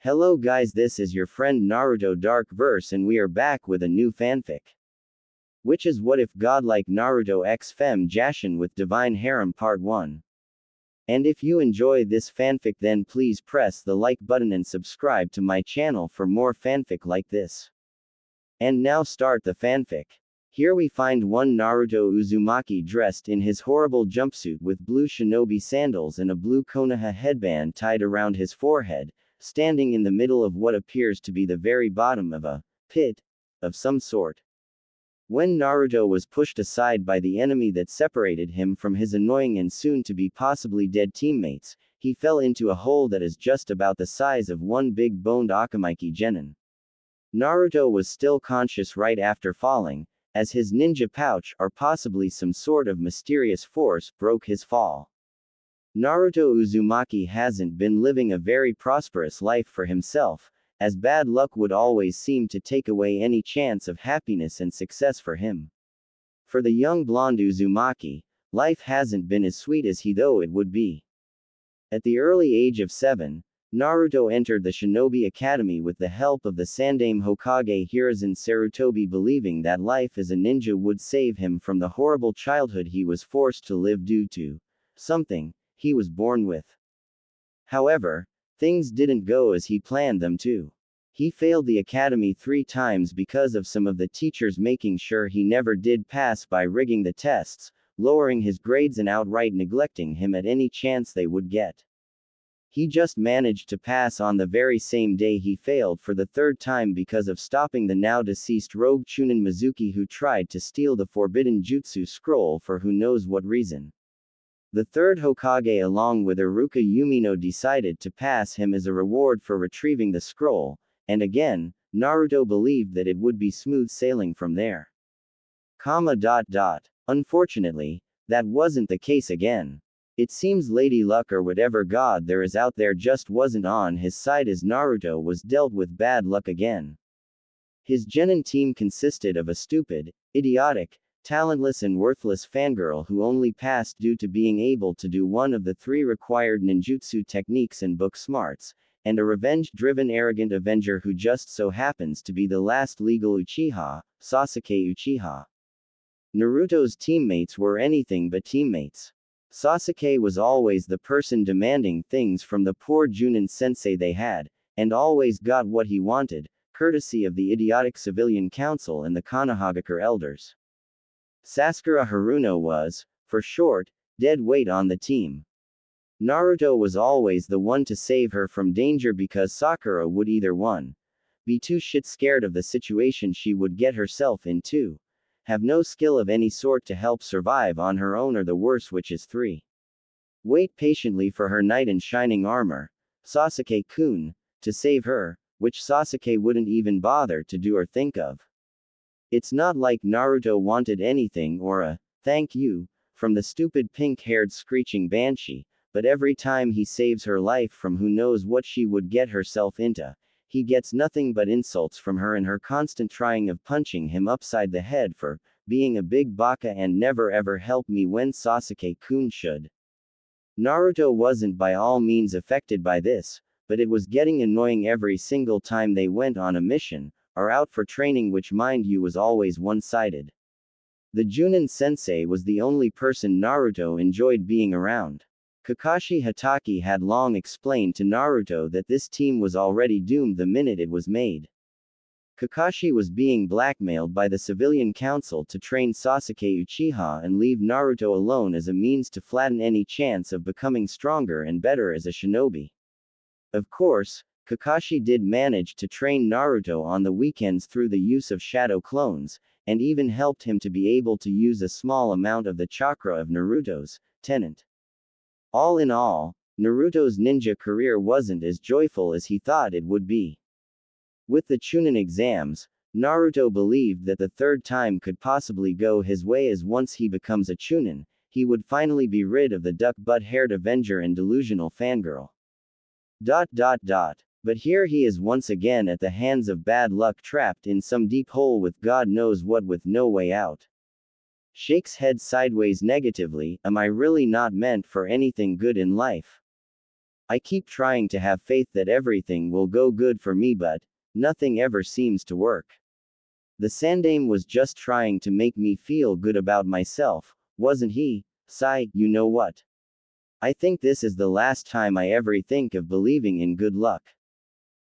Hello guys, this is your friend Naruto Dark Verse and we are back with a new fanfic. Which is What If Godlike Naruto X Fem Jashin with Divine Harem Part 1. And if you enjoy this fanfic then please press the like button and subscribe to my channel for more fanfic like this. And now start the fanfic. Here we find one Naruto Uzumaki dressed in his horrible jumpsuit with blue shinobi sandals and a blue Konoha headband tied around his forehead, standing in the middle of what appears to be the very bottom of a pit of some sort. When Naruto was pushed aside by the enemy that separated him from his annoying and soon to be possibly dead teammates, he fell into a hole that is just about the size of one big boned Akamaiki genin. Naruto was still conscious right after falling, as his ninja pouch, or possibly some sort of mysterious force, broke his fall. Naruto Uzumaki hasn't been living a very prosperous life for himself, as bad luck would always seem to take away any chance of happiness and success for him. For the young blonde Uzumaki, life hasn't been as sweet as he thought it would be. At the early age of 7, Naruto entered the Shinobi Academy with the help of the Sandaime Hokage Hiruzen Sarutobi, believing that life as a ninja would save him from the horrible childhood he was forced to live due to something he was born with. However, things didn't go as he planned them to. He failed the academy 3 times because of some of the teachers making sure he never did pass by rigging the tests, lowering his grades and outright neglecting him at any chance they would get. He just managed to pass on the very same day he failed for the 3rd time because of stopping the now deceased rogue Chunin Mizuki, who tried to steal the forbidden jutsu scroll for who knows what reason. The 3rd Hokage along with Iruka Umino decided to pass him as a reward for retrieving the scroll, and again, Naruto believed that it would be smooth sailing from there. Unfortunately, that wasn't the case again. It seems Lady Luck or whatever god there is out there just wasn't on his side, as Naruto was dealt with bad luck again. His genin team consisted of a stupid, idiotic, talentless and worthless fangirl who only passed due to being able to do one of the 3 required ninjutsu techniques and book smarts, and a revenge-driven arrogant avenger who just so happens to be the last legal Uchiha, Sasuke Uchiha. Naruto's teammates were anything but teammates. Sasuke was always the person demanding things from the poor Junin sensei they had, and always got what he wanted, courtesy of the idiotic civilian council and the Konohagakure elders. Sakura Haruno was, for short, dead weight on the team. Naruto was always the one to save her from danger because Sakura would either 1. Be too shit scared of the situation she would get herself in, 2. Have no skill of any sort to help survive on her own, or the worst, which is 3. Wait patiently for her knight in shining armor, Sasuke-kun, to save her, which Sasuke wouldn't even bother to do or think of. It's not like Naruto wanted anything or a thank you from the stupid pink-haired screeching banshee, but every time he saves her life from who knows what she would get herself into, he gets nothing but insults from her and her constant trying of punching him upside the head for being a big baka and never ever help me when Sasuke-kun should. Naruto wasn't by all means affected by this, but it was getting annoying every single time they went on a mission, or out for training, which mind you was always one-sided. The Junin sensei was the only person Naruto enjoyed being around. Kakashi Hatake had long explained to Naruto that this team was already doomed the minute it was made. Kakashi was being blackmailed by the civilian council to train Sasuke Uchiha and leave Naruto alone as a means to flatten any chance of becoming stronger and better as a shinobi. Of course, Kakashi did manage to train Naruto on the weekends through the use of shadow clones, and even helped him to be able to use a small amount of the chakra of Naruto's tenant. All in all, Naruto's ninja career wasn't as joyful as he thought it would be. With the Chunin exams, Naruto believed that the 3rd time could possibly go his way, as once he becomes a Chunin, he would finally be rid of the duck-butt-haired avenger and delusional fangirl. But here he is once again at the hands of bad luck, trapped in some deep hole with God knows what, with no way out. Shakes head sideways negatively. Am I really not meant for anything good in life? I keep trying to have faith that everything will go good for me, but nothing ever seems to work. The Sandame was just trying to make me feel good about myself, wasn't he? Sigh, you know what? I think this is the last time I ever think of believing in good luck.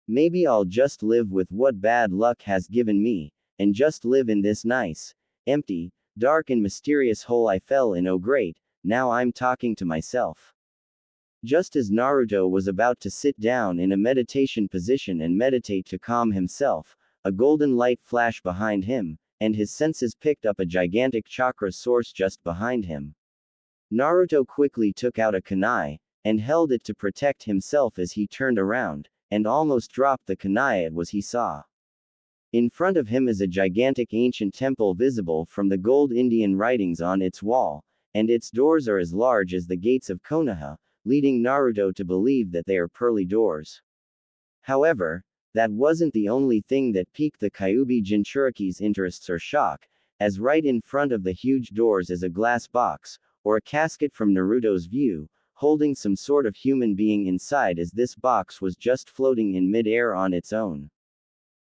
Maybe I'll just live with what bad luck has given me, and just live in this nice, empty, dark and mysterious hole I fell in. Oh great, now I'm talking to myself. Just as Naruto was about to sit down in a meditation position and meditate to calm himself, a golden light flashed behind him, and his senses picked up a gigantic chakra source just behind him. Naruto quickly took out a kunai, and held it to protect himself as he turned around, and almost dropped the kunai at what he saw. In front of him is a gigantic ancient temple visible from the gold Indian writings on its wall, and its doors are as large as the gates of Konoha, leading Naruto to believe that they are pearly doors. However, that wasn't the only thing that piqued the Kyuubi Jinchuriki's interests or shock, as right in front of the huge doors is a glass box, or a casket from Naruto's view, holding some sort of human being inside, as this box was just floating in mid-air on its own.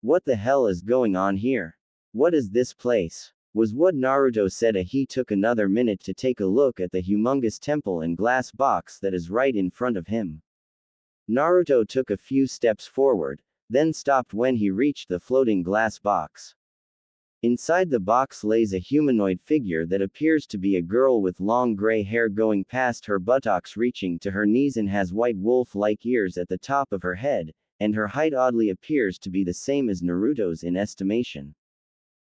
What the hell is going on here? What is this place? Was what Naruto said. He took another minute to take a look at the humongous temple and glass box that is right in front of him. Naruto took a few steps forward, then stopped when he reached the floating glass box. Inside the box lays a humanoid figure that appears to be a girl with long gray hair going past her buttocks reaching to her knees, and has white wolf-like ears at the top of her head, and her height oddly appears to be the same as Naruto's in estimation.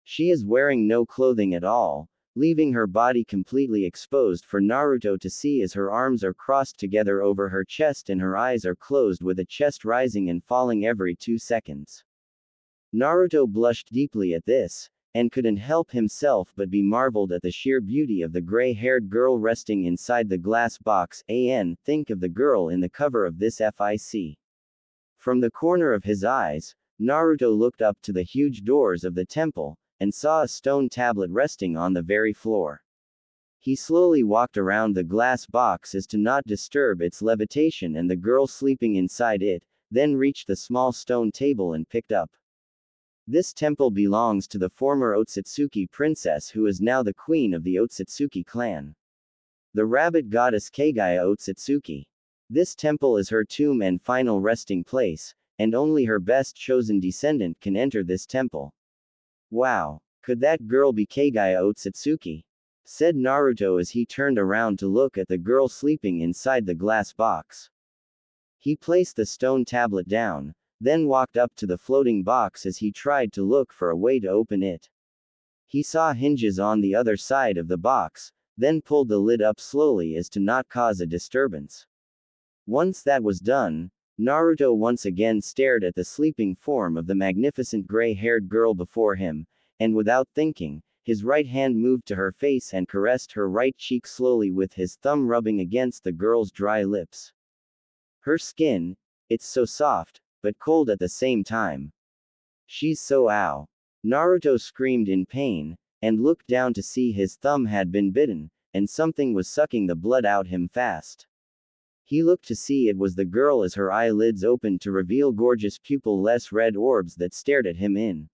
She is wearing no clothing at all, leaving her body completely exposed for Naruto to see, as her arms are crossed together over her chest and her eyes are closed, with a chest rising and falling every 2 seconds. Naruto blushed deeply at this, and couldn't help himself but be marveled at the sheer beauty of the gray-haired girl resting inside the glass box. Think of the girl in the cover of this fic. From the corner of his eyes, Naruto looked up to the huge doors of the temple, and saw a stone tablet resting on the very floor. He slowly walked around the glass box as to not disturb its levitation and the girl sleeping inside it, then reached the small stone table and picked up. This temple belongs to the former Otsutsuki princess, who is now the queen of the Otsutsuki clan. The rabbit goddess Kagaya Otsutsuki. This temple is her tomb and final resting place, and only her best chosen descendant can enter this temple. Wow, could that girl be Kagaya Otsutsuki? Said Naruto as he turned around to look at the girl sleeping inside the glass box. He placed the stone tablet down, then walked up to the floating box as he tried to look for a way to open it. He saw hinges on the other side of the box, then pulled the lid up slowly as to not cause a disturbance. Once that was done, Naruto once again stared at the sleeping form of the magnificent gray-haired girl before him, and without thinking, his right hand moved to her face and caressed her right cheek slowly, with his thumb rubbing against the girl's dry lips. Her skin, it's so soft, but cold at the same time. She's so ow. Naruto screamed in pain, and looked down to see his thumb had been bitten, and something was sucking the blood out him fast. He looked to see it was the girl as her eyelids opened to reveal gorgeous pupil-less red orbs that stared at him in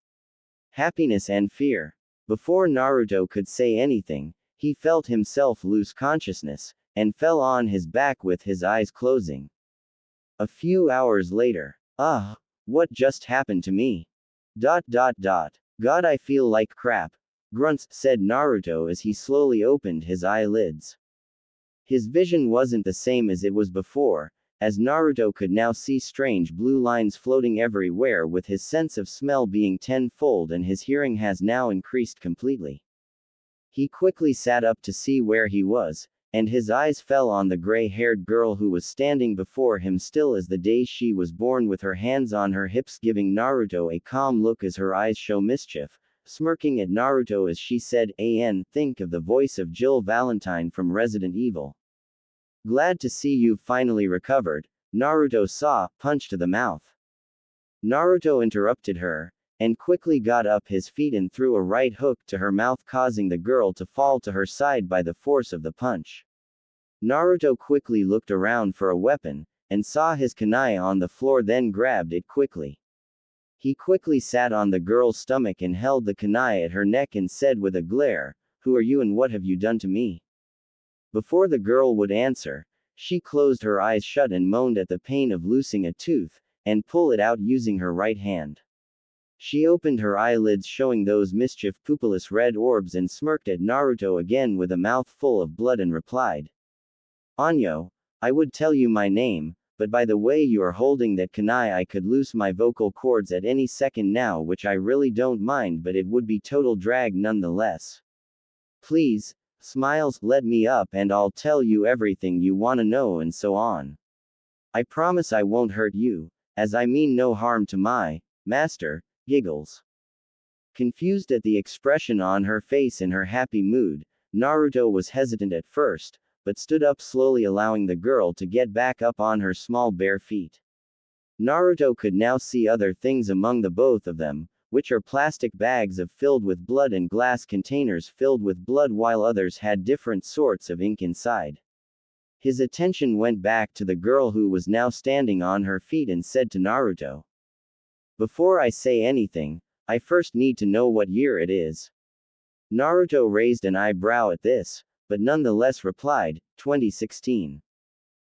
happiness and fear. Before Naruto could say anything, he felt himself lose consciousness, and fell on his back with his eyes closing. A few hours later. What just happened to me? God, I feel like crap. Grunts, said Naruto as he slowly opened his eyelids. His vision wasn't the same as it was before, as Naruto could now see strange blue lines floating everywhere, with his sense of smell being tenfold, and his hearing has now increased completely. He quickly sat up to see where he was, and his eyes fell on the gray-haired girl who was standing before him still as the day she was born, with her hands on her hips, giving Naruto a calm look as her eyes show mischief, smirking at Naruto as she said, think of the voice of Jill Valentine from Resident Evil. Glad to see you've finally recovered, Naruto saw, punch to the mouth. Naruto interrupted her, and quickly got up his feet and threw a right hook to her mouth, causing the girl to fall to her side by the force of the punch. Naruto quickly looked around for a weapon, and saw his kunai on the floor, then grabbed it quickly. He quickly sat on the girl's stomach and held the kunai at her neck and said with a glare, "Who are you and what have you done to me?" Before the girl would answer, she closed her eyes shut and moaned at the pain of losing a tooth, and pull it out using her right hand. She opened her eyelids showing those mischief pupilless red orbs and smirked at Naruto again with a mouth full of blood and replied, "Anyo, I would tell you my name, but by the way you are holding that kunai I could loose my vocal cords at any second now, which I really don't mind, but it would be total drag nonetheless. Please, smiles, let me up and I'll tell you everything you wanna know and so on. I promise I won't hurt you, as I mean no harm to my master." Giggles. Confused at the expression on her face in her happy mood, Naruto was hesitant at first, but stood up slowly, allowing the girl to get back up on her small bare feet. Naruto could now see other things among the both of them, which are plastic bags filled with blood and glass containers filled with blood, while others had different sorts of ink inside. His attention went back to the girl who was now standing on her feet and said to Naruto, "Before I say anything, I first need to know what year it is." Naruto raised an eyebrow at this, but nonetheless replied, 2016.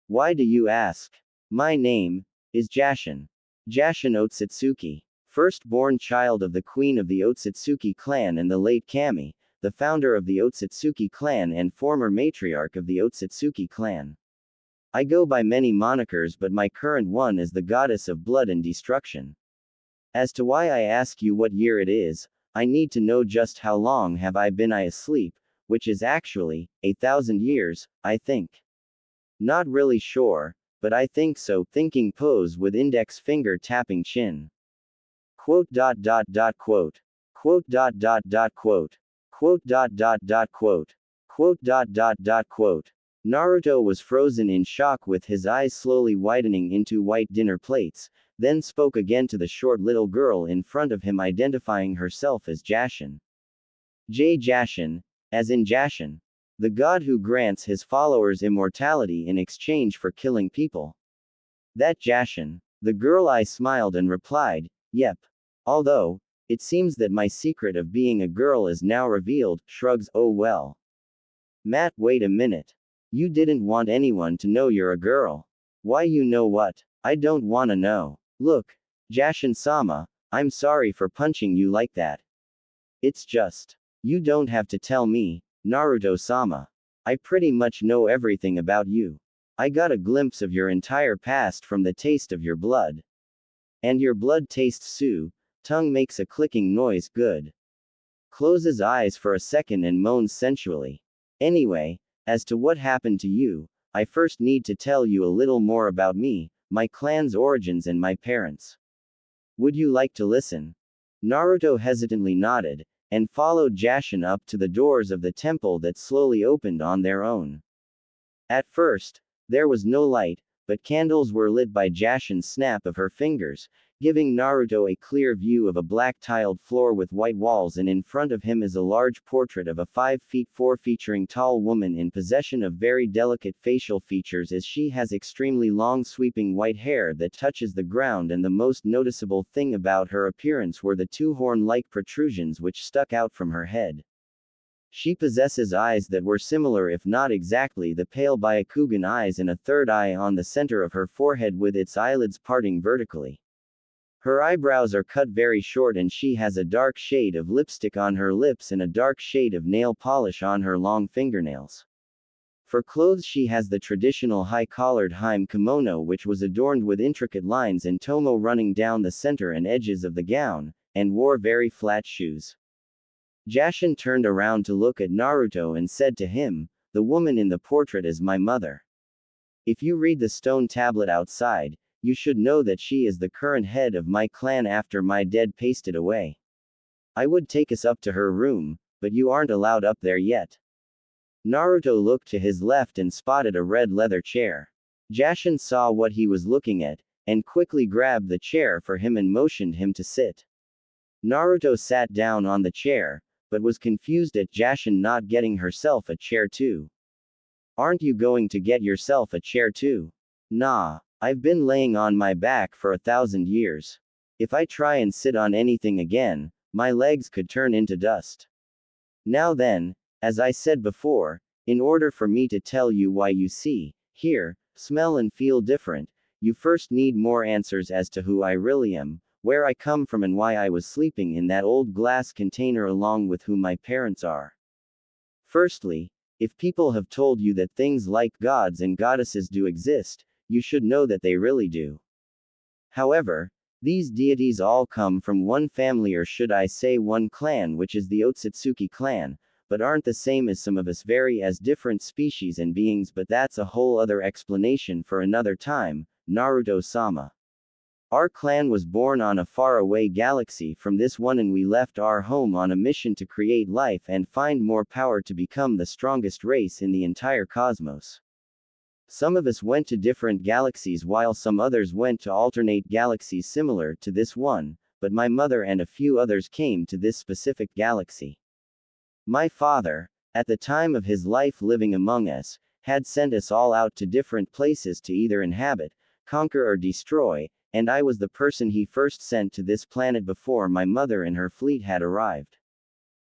"Why do you ask? My name is Jashin. Jashin Otsutsuki. Firstborn child of the queen of the Otsutsuki clan and the late Kami, the founder of the Otsutsuki clan and former matriarch of the Otsutsuki clan. I go by many monikers, but my current one is the goddess of blood and destruction. As to why I ask you what year it is, I need to know just how long have I been asleep, which is actually 1,000 years, I think. Not really sure, but I think so." Thinking pose with index finger tapping chin. Quote. Quote. Quote. Quote. Quote. Naruto was frozen in shock with his eyes slowly widening into white dinner plates, then spoke again to the short little girl in front of him, identifying herself as Jashin. Jashin, as in Jashin, the god who grants his followers immortality in exchange for killing people. That Jashin. The girl smiled and replied, "Yep. Although, it seems that my secret of being a girl is now revealed." Shrugs. "Oh well. Matt, wait a minute. You didn't want anyone to know you're a girl. Why, you know what? I don't wanna know. Look, Jashin-sama, I'm sorry for punching you like that. It's just, you don't have to tell me, Naruto-sama. I pretty much know everything about you. I got a glimpse of your entire past from the taste of your blood. And your blood tastes so, tongue makes a clicking noise, good." Closes eyes for a second and moans sensually. "Anyway, as to what happened to you, I first need to tell you a little more about me, my clan's origins and my parents. Would you like to listen?" Naruto hesitantly nodded, and followed Jashin up to the doors of the temple that slowly opened on their own. At first, there was no light, but candles were lit by Jashin's snap of her fingers, giving Naruto a clear view of a black tiled floor with white walls, and in front of him is a large portrait of a 5'4" featuring tall woman in possession of very delicate facial features, as she has extremely long sweeping white hair that touches the ground, and the most noticeable thing about her appearance were the two horn-like protrusions which stuck out from her head. She possesses eyes that were similar if not exactly the pale Byakugan eyes, and a third eye on the center of her forehead with its eyelids parting vertically. Her eyebrows are cut very short, and she has a dark shade of lipstick on her lips and a dark shade of nail polish on her long fingernails. For clothes she has the traditional high-collared Harem kimono, which was adorned with intricate lines and tomo running down the center and edges of the gown, and wore very flat shoes. Jashin turned around to look at Naruto and said to him, "The woman in the portrait is my mother. If you read the stone tablet outside, you should know that she is the current head of my clan after my dead pasted away. I would take us up to her room, but you aren't allowed up there yet." Naruto looked to his left and spotted a red leather chair. Jashin saw what he was looking at, and quickly grabbed the chair for him and motioned him to sit. Naruto sat down on the chair, but was confused at Jashin not getting herself a chair too. "Aren't you going to get yourself a chair too?" "Nah, I've been laying on my back for 1,000 years. If I try and sit on anything again, my legs could turn into dust. Now then, as I said before, in order for me to tell you why you see, hear, smell and feel different, you first need more answers as to who I really am, where I come from and why I was sleeping in that old glass container along with who my parents are. Firstly, if people have told you that things like gods and goddesses do exist, you should know that they really do. However, these deities all come from one family, or should I say one clan, which is the Otsutsuki clan, but aren't the same as some of us, vary as different species and beings, but that's a whole other explanation for another time. Naruto-sama. Our clan was born on a faraway galaxy from this one, and we left our home on a mission to create life and find more power to become the strongest race in the entire cosmos. Some of us went to different galaxies while some others went to alternate galaxies similar to this one, but my mother and a few others came to this specific galaxy. My father, at the time of his life living among us, had sent us all out to different places to either inhabit, conquer or destroy, and I was the person he first sent to this planet before my mother and her fleet had arrived.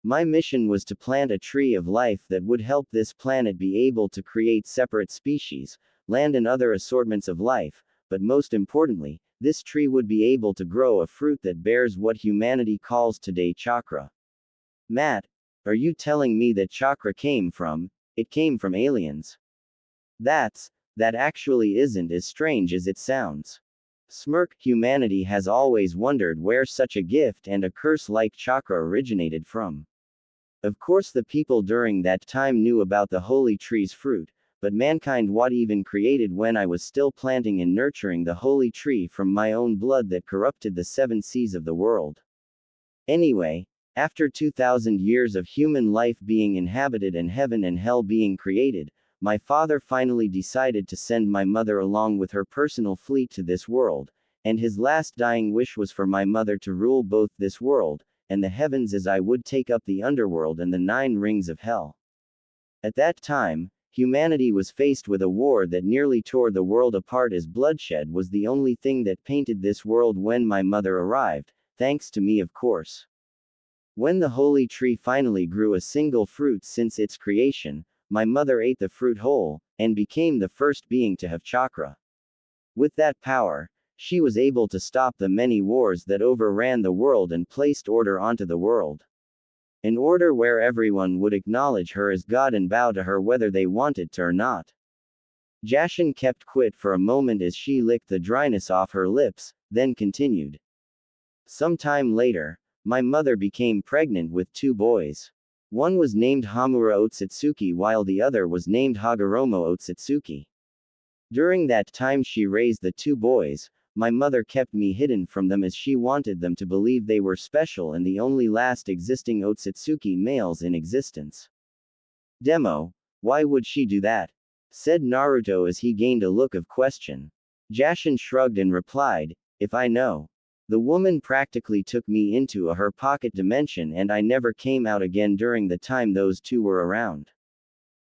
My mission was to plant a tree of life that would help this planet be able to create separate species, land and other assortments of life, but most importantly, this tree would be able to grow a fruit that bears what humanity calls today chakra. Matt, are you telling me that chakra came from aliens? That actually isn't as strange as it sounds. Smirk, humanity has always wondered where such a gift and a curse like chakra originated from. Of course the people during that time knew about the holy tree's fruit, but mankind what even created when I was still planting and nurturing the holy tree from my own blood that corrupted the 7 seas of the world. Anyway, after 2,000 years of human life being inhabited and heaven and hell being created, my father finally decided to send my mother along with her personal fleet to this world, and his last dying wish was for my mother to rule both this world and the heavens, as I would take up the underworld and the 9 rings of hell. At that time, humanity was faced with a war that nearly tore the world apart, as bloodshed was the only thing that painted this world when my mother arrived, thanks to me of course. When the holy tree finally grew a single fruit since its creation, my mother ate the fruit whole, and became the first being to have chakra. With that power, she was able to stop the many wars that overran the world and placed order onto the world. An order where everyone would acknowledge her as God and bow to her whether they wanted to or not. Jashin kept quiet for a moment as she licked the dryness off her lips, then continued. Some time later, my mother became pregnant with 2 boys. One was named Hamura Otsutsuki while the other was named Hagoromo Otsutsuki. During that time she raised the 2 boys. My mother kept me hidden from them as she wanted them to believe they were special and the only last existing Otsutsuki males in existence. Demo, why would she do that? Said Naruto as he gained a look of question. Jashin shrugged and replied, if I know. The woman practically took me into her pocket dimension and I never came out again during the time those 2 were around.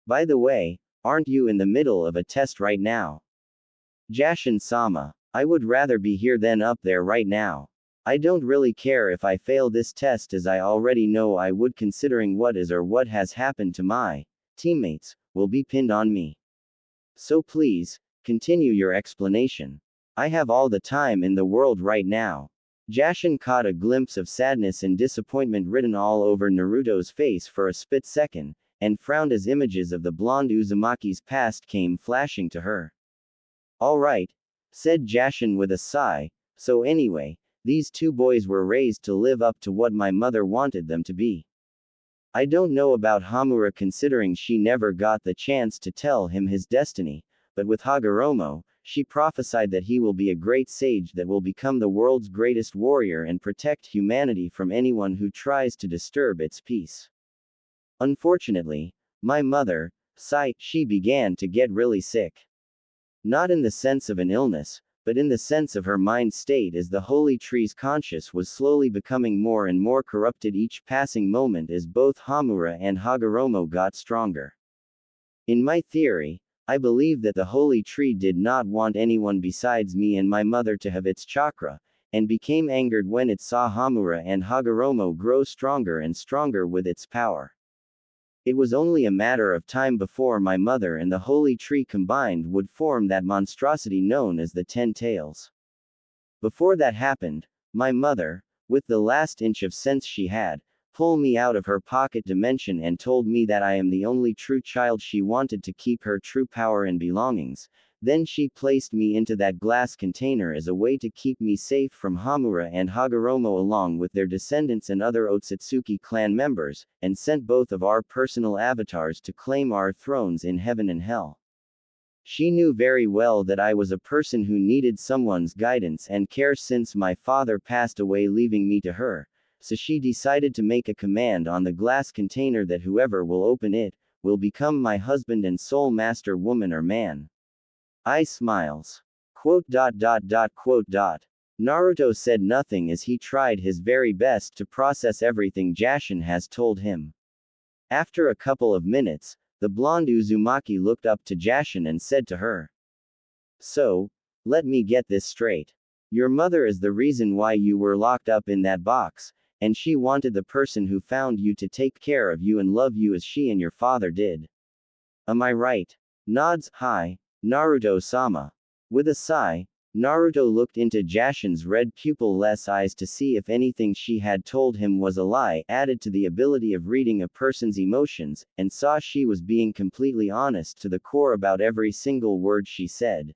By the way, aren't you in the middle of a test right now? Jashin-sama. I would rather be here than up there right now. I don't really care if I fail this test, as I already know I would, considering what is or what has happened to my teammates will be pinned on me. So please, continue your explanation. I have all the time in the world right now. Jashin caught a glimpse of sadness and disappointment written all over Naruto's face for a split second, and frowned as images of the blonde Uzumaki's past came flashing to her. Alright, said Jashin with a sigh, so anyway, these 2 boys were raised to live up to what my mother wanted them to be. I don't know about Hamura considering she never got the chance to tell him his destiny, but with Hagoromo, she prophesied that he will be a great sage that will become the world's greatest warrior and protect humanity from anyone who tries to disturb its peace. Unfortunately, my mother, she began to get really sick. Not in the sense of an illness, but in the sense of her mind state, as the holy tree's conscience was slowly becoming more and more corrupted each passing moment as both Hamura and Hagoromo got stronger. In my theory, I believe that the holy tree did not want anyone besides me and my mother to have its chakra, and became angered when it saw Hamura and Hagoromo grow stronger and stronger with its power. It was only a matter of time before my mother and the holy tree combined would form that monstrosity known as the 10 Tails. Before that happened, my mother, with the last inch of sense she had, pulled me out of her pocket dimension and told me that I am the only true child she wanted to keep her true power and belongings. Then she placed me into that glass container as a way to keep me safe from Hamura and Hagoromo along with their descendants and other Otsutsuki clan members, and sent both of our personal avatars to claim our thrones in heaven and hell. She knew very well that I was a person who needed someone's guidance and care since my father passed away leaving me to her, so she decided to make a command on the glass container that whoever will open it, will become my husband and sole master woman or man. I smiles. Quote. Naruto said nothing as he tried his very best to process everything Jashin has told him. After a couple of minutes, the blonde Uzumaki looked up to Jashin and said to her. So, let me get this straight. Your mother is the reason why you were locked up in that box, and she wanted the person who found you to take care of you and love you as she and your father did. Am I right? Nods. Hi, Naruto-sama. With a sigh, Naruto looked into Jashin's red pupil-less eyes to see if anything she had told him was a lie added to the ability of reading a person's emotions, and saw she was being completely honest to the core about every single word she said.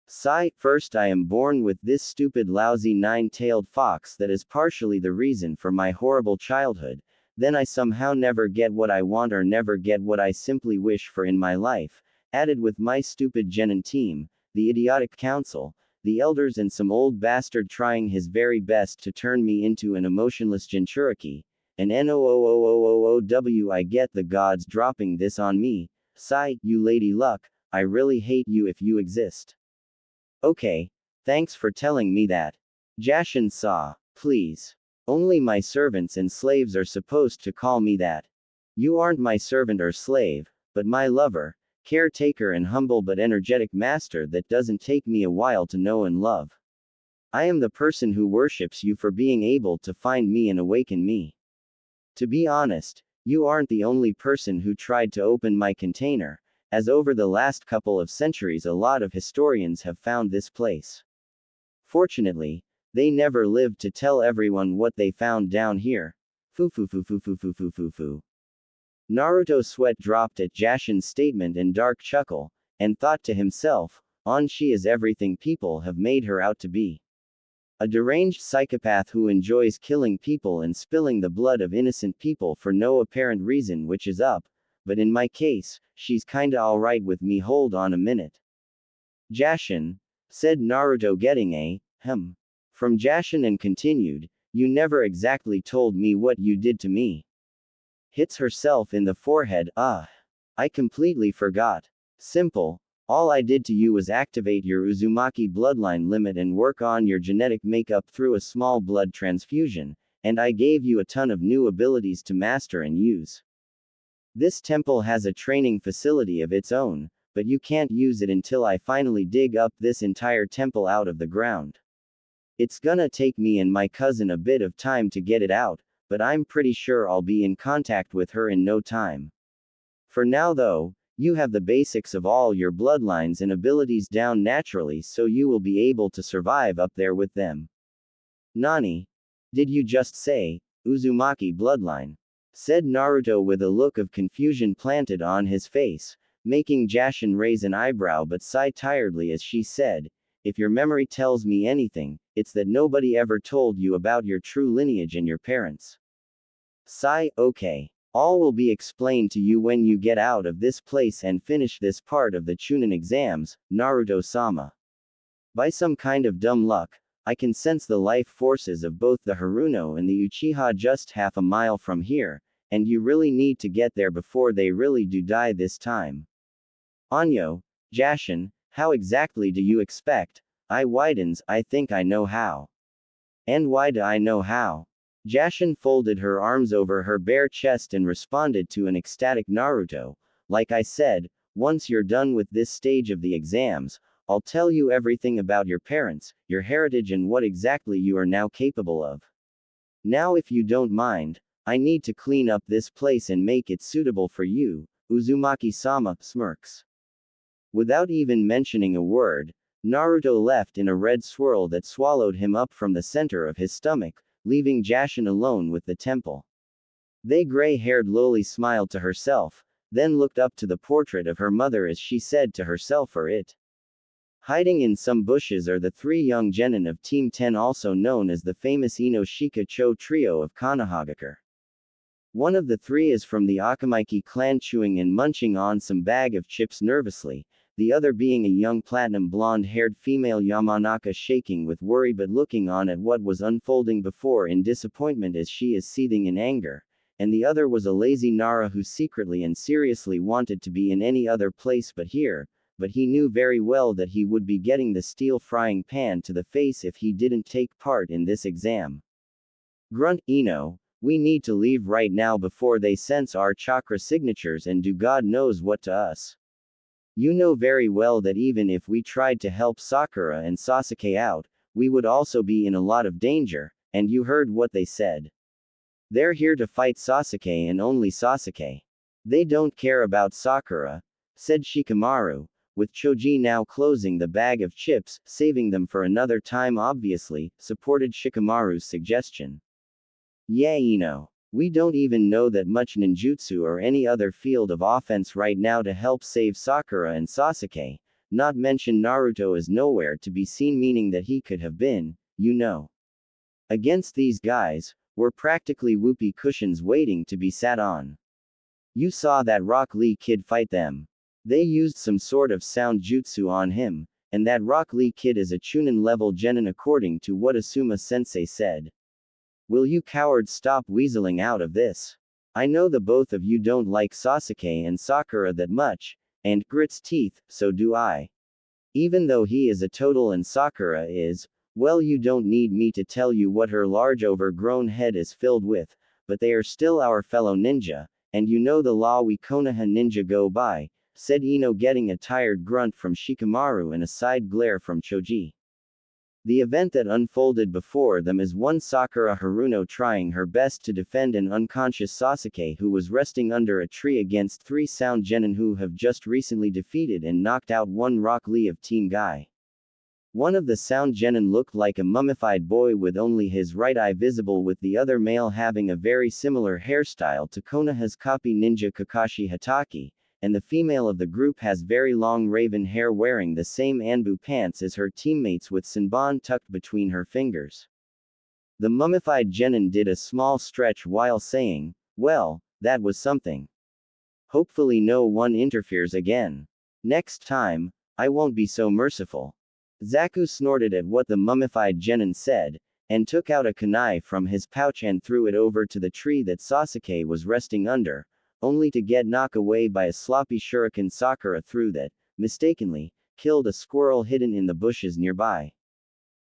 Sigh. First I am born with this stupid lousy 9-tailed fox that is partially the reason for my horrible childhood, then I somehow never get what I want or never get what I simply wish for in my life, added with my stupid genin team, the idiotic council, the elders and some old bastard trying his very best to turn me into an emotionless Jinchuriki, and NOOOOOOW I get the gods dropping this on me. Sigh. You Lady Luck, I really hate you if you exist. Okay, thanks for telling me that. Jashin saw. Please. Only my servants and slaves are supposed to call me that. You aren't my servant or slave, but my lover, caretaker and humble but energetic master that doesn't take me a while to know and love. I am the person who worships you for being able to find me and awaken me. To be honest, you aren't the only person who tried to open my container, as over the last couple of centuries a lot of historians have found this place. Fortunately, they never lived to tell everyone what they found down here. Foo. Naruto sweat dropped at Jashin's statement and dark chuckle, and thought to himself, she is everything people have made her out to be. A deranged psychopath who enjoys killing people and spilling the blood of innocent people for no apparent reason, which is up, but in my case, she's kinda alright with me. Hold on a minute. Jashin, said Naruto getting a, from Jashin and continued, you never exactly told me what you did to me. Hits herself in the forehead. I completely forgot. Simple. All I did to you was activate your Uzumaki bloodline limit and work on your genetic makeup through a small blood transfusion, and I gave you a ton of new abilities to master and use. This temple has a training facility of its own, but you can't use it until I finally dig up this entire temple out of the ground. It's gonna take me and my cousin a bit of time to get it out, but I'm pretty sure I'll be in contact with her in no time. For now though, you have the basics of all your bloodlines and abilities down naturally, so you will be able to survive up there with them. Nani? Did you just say, Uzumaki bloodline? Said Naruto with a look of confusion planted on his face, making Jashin raise an eyebrow but sigh tiredly as she said, if your memory tells me anything, it's that nobody ever told you about your true lineage and your parents. Sigh. Okay. All will be explained to you when you get out of this place and finish this part of the Chunin exams, Naruto-sama. By some kind of dumb luck, I can sense the life forces of both the Haruno and the Uchiha just half a mile from here, and you really need to get there before they really do die this time. Anyo, Jashin, how exactly do you expect? I widens. I think I know how. And why do I know how? Jashin folded her arms over her bare chest and responded to an ecstatic Naruto, like I said, Once you're done with this stage of the exams, I'll tell you everything about your parents, your heritage, and what exactly you are now capable of. Now, if you don't mind, I need to clean up this place and make it suitable for you, Uzumaki-sama smirks. Without even mentioning a word, Naruto left in a red swirl that swallowed him up from the center of his stomach, leaving Jashin alone with the temple. The gray-haired loli smiled to herself, then looked up to the portrait of her mother as she said to herself, or it. Hiding in some bushes are the three young genin of Team 10, also known as the famous Inoshika Cho trio of Konohagakure. One of the three is from the Akamaiki clan, chewing and munching on some bag of chips nervously, the other being a young platinum blonde-haired female Yamanaka, shaking with worry but looking on at what was unfolding before in disappointment as she is seething in anger, and the other was a lazy Nara who secretly and seriously wanted to be in any other place but here, but he knew very well that he would be getting the steel frying pan to the face if he didn't take part in this exam. Grunt, Ino, we need to leave right now before they sense our chakra signatures and do God knows what to us. You know very well that even if we tried to help Sakura and Sasuke out, we would also be in a lot of danger, and you heard what they said. They're here to fight Sasuke and only Sasuke. They don't care about Sakura, said Shikamaru, with Choji now closing the bag of chips, saving them for another time, obviously, supported Shikamaru's suggestion. Yeah, Ino. We don't even know that much ninjutsu or any other field of offense right now to help save Sakura and Sasuke, not mention Naruto is nowhere to be seen, meaning that he could have been, you know. Against these guys, we're practically whoopee cushions waiting to be sat on. You saw that Rock Lee kid fight them. They used some sort of sound jutsu on him, and that Rock Lee kid is a Chunin level genin according to what Asuma sensei said. Will you cowards stop weaseling out of this? I know the both of you don't like Sasuke and Sakura that much, and grits teeth, so do I. Even though he is a total and Sakura is, well, you don't need me to tell you what her large overgrown head is filled with, but they are still our fellow ninja, and you know the law we Konoha ninja go by, said Ino, getting a tired grunt from Shikamaru and a side glare from Choji. The event that unfolded before them is one Sakura Haruno trying her best to defend an unconscious Sasuke who was resting under a tree against three sound genin who have just recently defeated and knocked out one Rock Lee of Team Guy. One of the sound genin looked like a mummified boy with only his right eye visible, with the other male having a very similar hairstyle to Konoha's copy ninja Kakashi Hatake, and the female of the group has very long raven hair, wearing the same Anbu pants as her teammates with Senbon tucked between her fingers. The mummified genin did a small stretch while saying, well, that was something. Hopefully no one interferes again. Next time, I won't be so merciful. Zaku snorted at what the mummified genin said, and took out a kunai from his pouch and threw it over to the tree that Sasuke was resting under, only to get knocked away by a sloppy shuriken Sakura threw that, mistakenly, killed a squirrel hidden in the bushes nearby.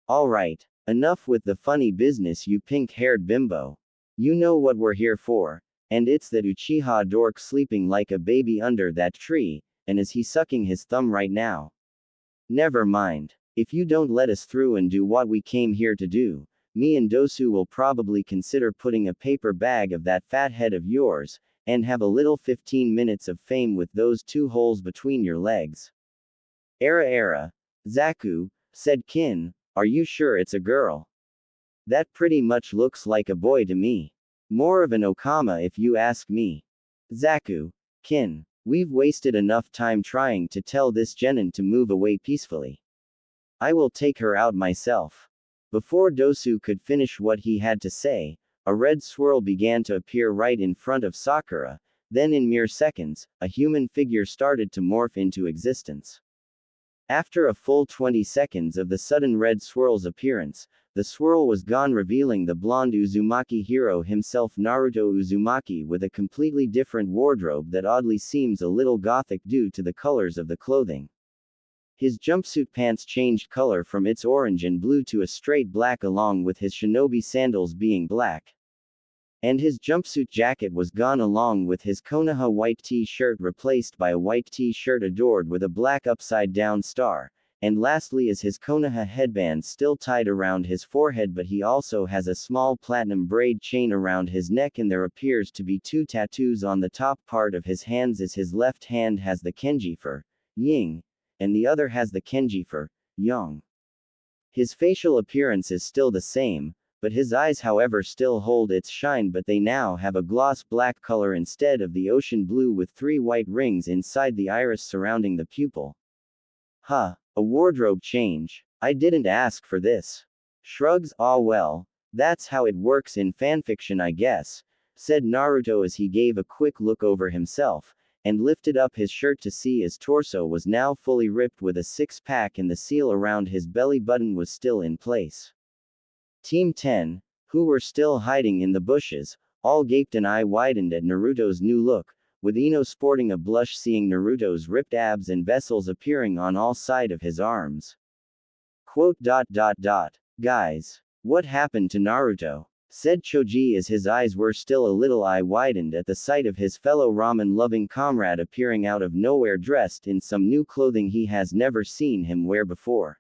Alright, enough with the funny business, you pink-haired bimbo. You know what we're here for, and it's that Uchiha dork sleeping like a baby under that tree, and is he sucking his thumb right now? Never mind. If you don't let us through and do what we came here to do, me and Dosu will probably consider putting a paper bag of that fat head of yours, and have a little 15 minutes of fame with those two holes between your legs. Era, Zaku, said Kin, are you sure it's a girl? That pretty much looks like a boy to me. More of an Okama if you ask me. Zaku, Kin, we've wasted enough time trying to tell this genin to move away peacefully. I will take her out myself. Before Dosu could finish what he had to say, a red swirl began to appear right in front of Sakura, then in mere seconds, a human figure started to morph into existence. After a full 20 seconds of the sudden red swirl's appearance, the swirl was gone, revealing the blonde Uzumaki hero himself, Naruto Uzumaki, with a completely different wardrobe that oddly seems a little gothic due to the colors of the clothing. His jumpsuit pants changed color from its orange and blue to a straight black, along with his shinobi sandals being black. And his jumpsuit jacket was gone along with his Konoha white t-shirt replaced by a white t-shirt adored with a black upside-down star. And lastly is his Konoha headband still tied around his forehead, but he also has a small platinum braid chain around his neck, and there appears to be 2 tattoos on the top part of his hands, as his left hand has the kanji for yin, and the other has the kanji for yang. His facial appearance is still the same, but his eyes however still hold its shine, but they now have a gloss black color instead of the ocean blue with 3 white rings inside the iris surrounding the pupil. Huh, a wardrobe change. I didn't ask for this. Shrugs, ah well, that's how it works in fanfiction I guess, said Naruto as he gave a quick look over himself, and lifted up his shirt to see his torso was now fully ripped with a six-pack and the seal around his belly button was still in place. Team 10, who were still hiding in the bushes, all gaped and eye widened at Naruto's new look, with Ino sporting a blush seeing Naruto's ripped abs and vessels appearing on all sides of his arms. Guys, what happened to Naruto? Said Choji as his eyes were still a little eye widened at the sight of his fellow ramen-loving comrade appearing out of nowhere dressed in some new clothing he has never seen him wear before.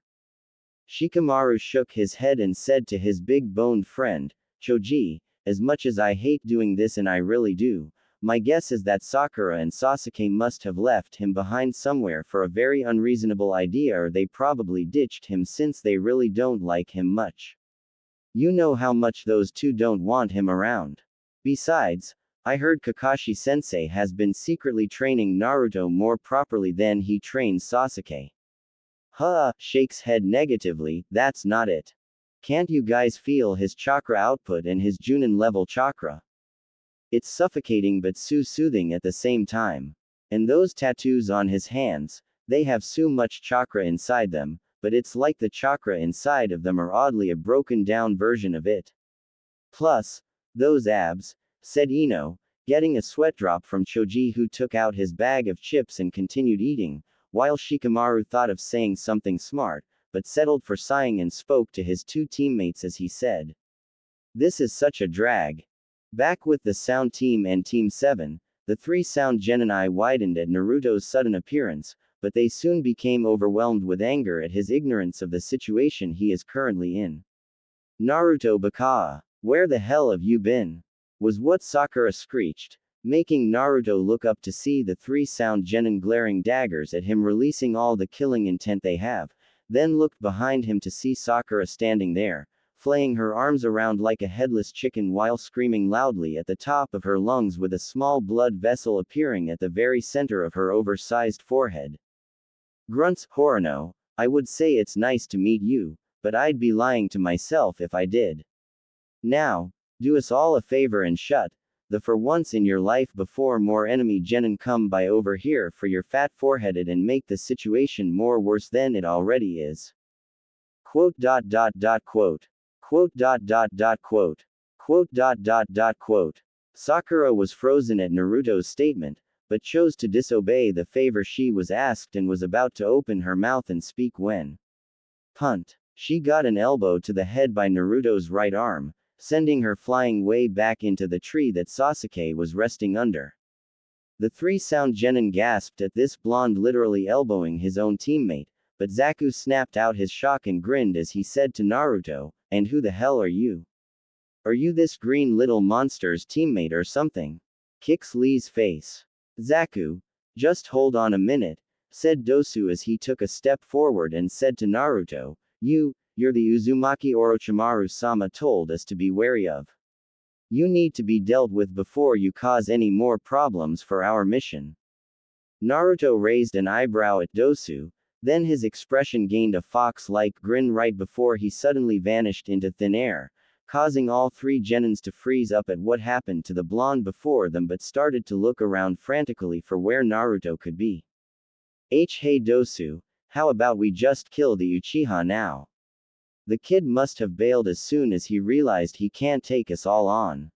Shikamaru shook his head and said to his big-boned friend, Choji, as much as I hate doing this and I really do, my guess is that Sakura and Sasuke must have left him behind somewhere for a very unreasonable idea, or they probably ditched him since they really don't like him much. You know how much those two don't want him around. Besides, I heard Kakashi-sensei has been secretly training Naruto more properly than he trains Sasuke. Shakes head negatively, that's not it. Can't you guys feel his chakra output and his Junin level chakra? It's suffocating but soothing at the same time. And those tattoos on his hands, they have so much chakra inside them, but it's like the chakra inside of them are oddly a broken down version of it. Plus, those abs, said Ino, getting a sweat drop from Choji, who took out his bag of chips and continued eating, while Shikamaru thought of saying something smart, but settled for sighing and spoke to his 2 teammates as he said, "This is such a drag." Back with the Sound Team and Team 7, the 3 Sound Genin eye widened at Naruto's sudden appearance, but they soon became overwhelmed with anger at his ignorance of the situation he is currently in. Naruto Baka, where the hell have you been? Was what Sakura screeched, making Naruto look up to see the 3 Sound Genin glaring daggers at him, releasing all the killing intent they have, then looked behind him to see Sakura standing there, flaying her arms around like a headless chicken while screaming loudly at the top of her lungs with a small blood vessel appearing at the very center of her oversized forehead. Grunts, Horino, I would say it's nice to meet you, but I'd be lying to myself if I did. Now, do us all a favor and shut the for once in your life before more enemy genin come by over here for your fat foreheaded and make the situation more worse than it already is. Quote. Sakura was frozen at Naruto's statement, but chose to disobey the favor she was asked and was about to open her mouth and speak when punt. She got an elbow to the head by Naruto's right arm, sending her flying way back into the tree that Sasuke was resting under. The 3 Sound Genin gasped at this blonde literally elbowing his own teammate, but Zaku snapped out his shock and grinned as he said to Naruto, "And who the hell are you? Are you this green little monster's teammate or something?" Kicks Lee's face. Zaku, just hold on a minute, said Dosu as he took a step forward and said to Naruto, You're the Uzumaki Orochimaru-sama told us to be wary of. You need to be dealt with before you cause any more problems for our mission." Naruto raised an eyebrow at Dosu, then his expression gained a fox-like grin right before he suddenly vanished into thin air, causing all 3 genins to freeze up at what happened to the blonde before them but started to look around frantically for where Naruto could be. Hey Dosu, how about we just kill the Uchiha now? The kid must have bailed as soon as he realized he can't take us all on.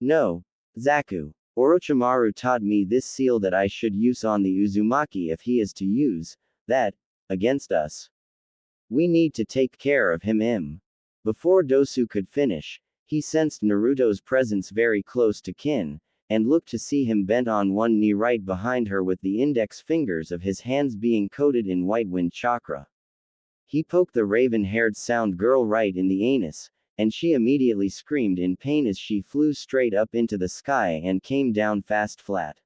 No, Zaku. Orochimaru taught me this seal that I should use on the Uzumaki if he is to use that against us. We need to take care of him. Before Dosu could finish, He sensed Naruto's presence very close to Kin, and looked to see him bent on one knee right behind her with the index fingers of his hands being coated in white wind chakra. He poked the raven-haired sound girl right in the anus, and she immediately screamed in pain as she flew straight up into the sky and came down fast flat.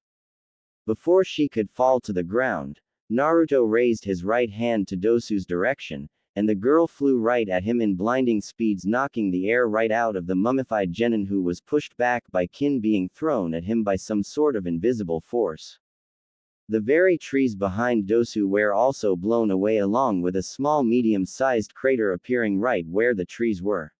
Before she could fall to the ground, Naruto raised his right hand to Dosu's direction, and the girl flew right at him in blinding speeds, knocking the air right out of the mummified genin, who was pushed back by Kin being thrown at him by some sort of invisible force. The very trees behind Dosu were also blown away, along with a small medium-sized crater appearing right where the trees were.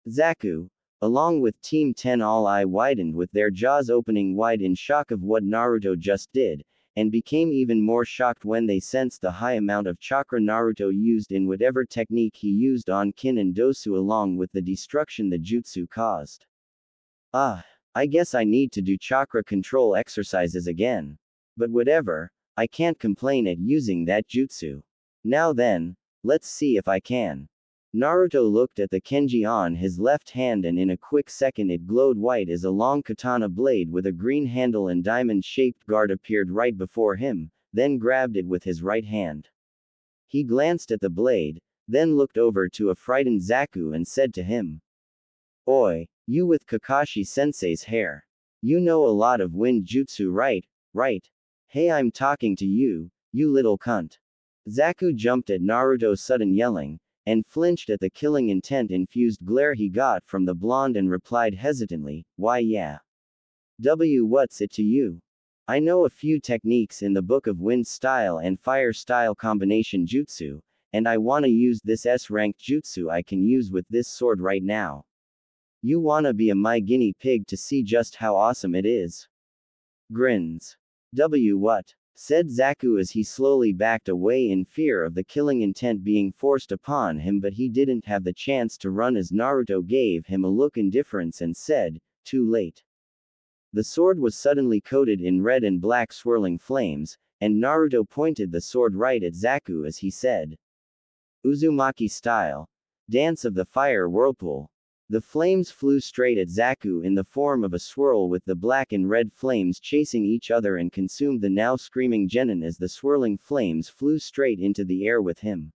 Zaku, along with Team 10, all eye widened with their jaws opening wide in shock of what Naruto just did, and became even more shocked when they sensed the high amount of chakra Naruto used in whatever technique he used on Kin and Dosu, along with the destruction the jutsu caused. I guess I need to do chakra control exercises again. But whatever, I can't complain at using that jutsu. Now then, let's see if I can. Naruto looked at the Kenji on his left hand, and in a quick second it glowed white as a long katana blade with a green handle and diamond-shaped guard appeared right before him, then grabbed it with his right hand. He glanced at the blade, then looked over to a frightened Zaku and said to him, "Oi, you with Kakashi-sensei's hair. You know a lot of wind jutsu, right? Right? Hey, I'm talking to you, you little cunt." Zaku jumped at Naruto's sudden yelling, and flinched at the killing intent-infused glare he got from the blonde, and replied hesitantly, "Why yeah. What's it to you? I know a few techniques in the book of wind style and fire style combination jutsu, and I wanna use this S-ranked jutsu I can use with this sword right now. You wanna be my guinea pig to see just how awesome it is?" Grins. What? Said Zaku as he slowly backed away in fear of the killing intent being forced upon him, but he didn't have the chance to run as Naruto gave him a look indifference and said, "Too late." The sword was suddenly coated in red and black swirling flames, and Naruto pointed the sword right at Zaku as he said, "Uzumaki style. Dance of the fire whirlpool." The flames flew straight at Zaku in the form of a swirl, with the black and red flames chasing each other, and consumed the now screaming genin as the swirling flames flew straight into the air with him.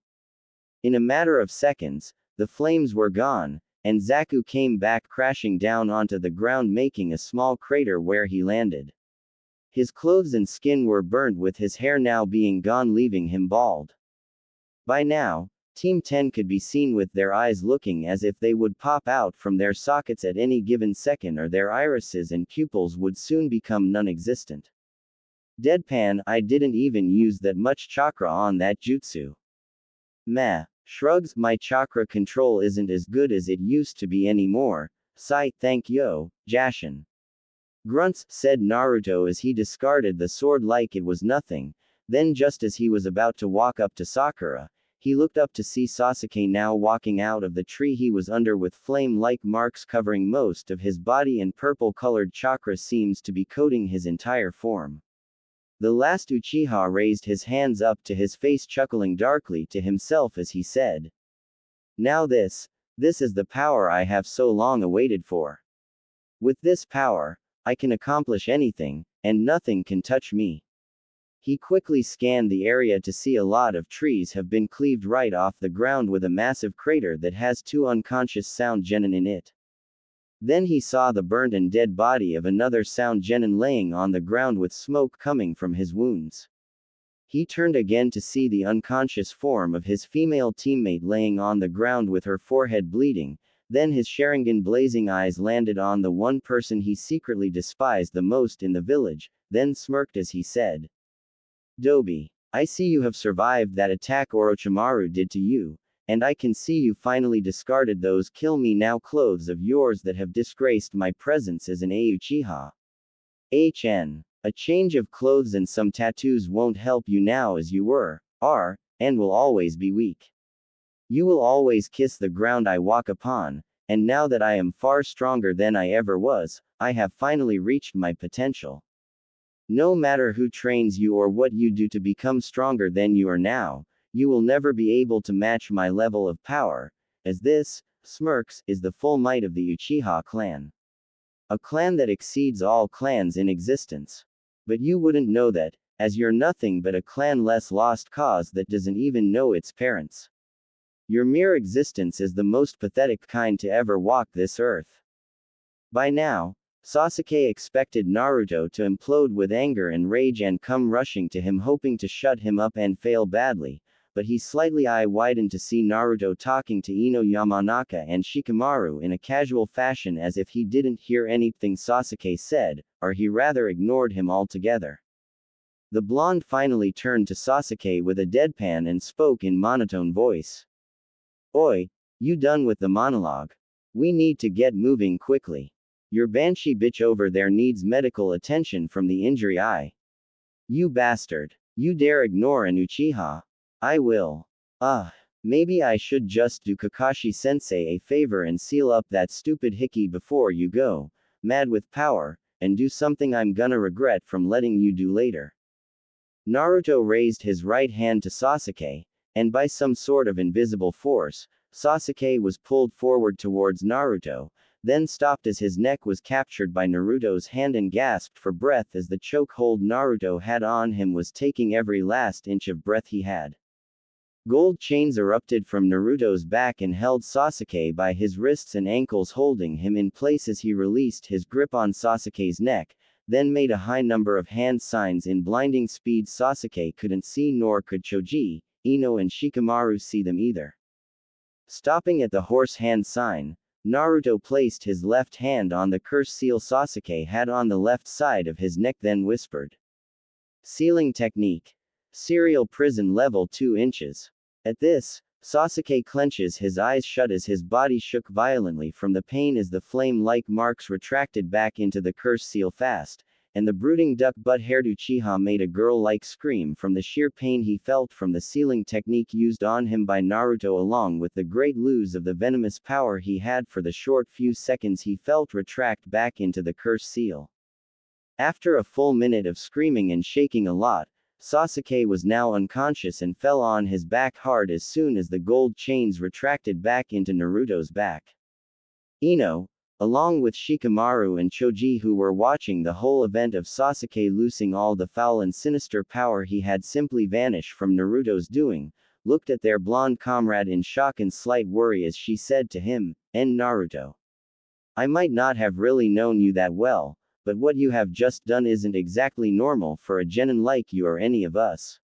In a matter of seconds, the flames were gone, and Zaku came back crashing down onto the ground, making a small crater where he landed. His clothes and skin were burnt, with his hair now being gone, leaving him bald. By now, Team 10 could be seen with their eyes looking as if they would pop out from their sockets at any given second, or their irises and pupils would soon become non-existent. Deadpan, I didn't even use that much chakra on that jutsu. Meh. Shrugs, my chakra control isn't as good as it used to be anymore. Sigh, thank yo, Jashin. Grunts, said Naruto as he discarded the sword like it was nothing. Then just as he was about to walk up to Sakura, he looked up to see Sasuke now walking out of the tree he was under, with flame-like marks covering most of his body, and purple-colored chakra seems to be coating his entire form. The last Uchiha raised his hands up to his face, chuckling darkly to himself as he said, "Now this is the power I have so long awaited for. With this power, I can accomplish anything, and nothing can touch me." He quickly scanned the area to see a lot of trees have been cleaved right off the ground, with a massive crater that has 2 unconscious sound genin in it. Then he saw the burnt and dead body of another sound genin laying on the ground with smoke coming from his wounds. He turned again to see the unconscious form of his female teammate laying on the ground with her forehead bleeding. Then his Sharingan blazing eyes landed on the one person he secretly despised the most in the village, then smirked as he said, "Dobi, I see you have survived that attack Orochimaru did to you, and I can see you finally discarded those kill me now clothes of yours that have disgraced my presence as an Uchiha. A change of clothes and some tattoos won't help you now, as you were, are, and will always be weak. You will always kiss the ground I walk upon, and now that I am far stronger than I ever was, I have finally reached my potential. No matter who trains you or what you do to become stronger than you are now, you will never be able to match my level of power, as this smirks, is the full might of the Uchiha clan. A clan that exceeds all clans in existence. But you wouldn't know that, as you're nothing but a clan-less lost cause that doesn't even know its parents. Your mere existence is the most pathetic kind to ever walk this earth. By now, Sasuke expected Naruto to implode with anger and rage and come rushing to him hoping to shut him up and fail badly, but he slightly eye-widened to see Naruto talking to Ino Yamanaka and Shikamaru in a casual fashion as if he didn't hear anything Sasuke said, or he rather ignored him altogether. The blonde finally turned to Sasuke with a deadpan and spoke in monotone voice. Oi, you done with the monologue? We need to get moving quickly. Your banshee bitch over there needs medical attention from the injury eye. You bastard. You dare ignore an Uchiha? I will. Maybe I should just do Kakashi-sensei a favor and seal up that stupid hickey before you go, mad with power, and do something I'm gonna regret from letting you do later. Naruto raised his right hand to Sasuke, and by some sort of invisible force, Sasuke was pulled forward towards Naruto, then stopped as his neck was captured by Naruto's hand and gasped for breath as the chokehold Naruto had on him was taking every last inch of breath he had. Gold chains erupted from Naruto's back and held Sasuke by his wrists and ankles, holding him in place as he released his grip on Sasuke's neck, then made a high number of hand signs in blinding speed. Sasuke couldn't see, nor could Choji, Ino and Shikamaru see them either. Stopping at the horse hand sign, Naruto placed his left hand on the curse seal Sasuke had on the left side of his neck, then whispered. Sealing technique. Serial prison level 2 inches. At this, Sasuke clenches his eyes shut as his body shook violently from the pain as the flame-like marks retracted back into the curse seal fast, and the brooding duck-butt-haired Uchiha made a girl-like scream from the sheer pain he felt from the sealing technique used on him by Naruto, along with the great lose of the venomous power he had for the short few seconds he felt retract back into the curse seal. After a full minute of screaming and shaking a lot, Sasuke was now unconscious and fell on his back hard as soon as the gold chains retracted back into Naruto's back. Ino, along with Shikamaru and Choji, who were watching the whole event of Sasuke losing all the foul and sinister power he had simply vanish from Naruto's doing, looked at their blonde comrade in shock and slight worry as she said to him, Naruto. I might not have really known you that well, but what you have just done isn't exactly normal for a genin like you or any of us.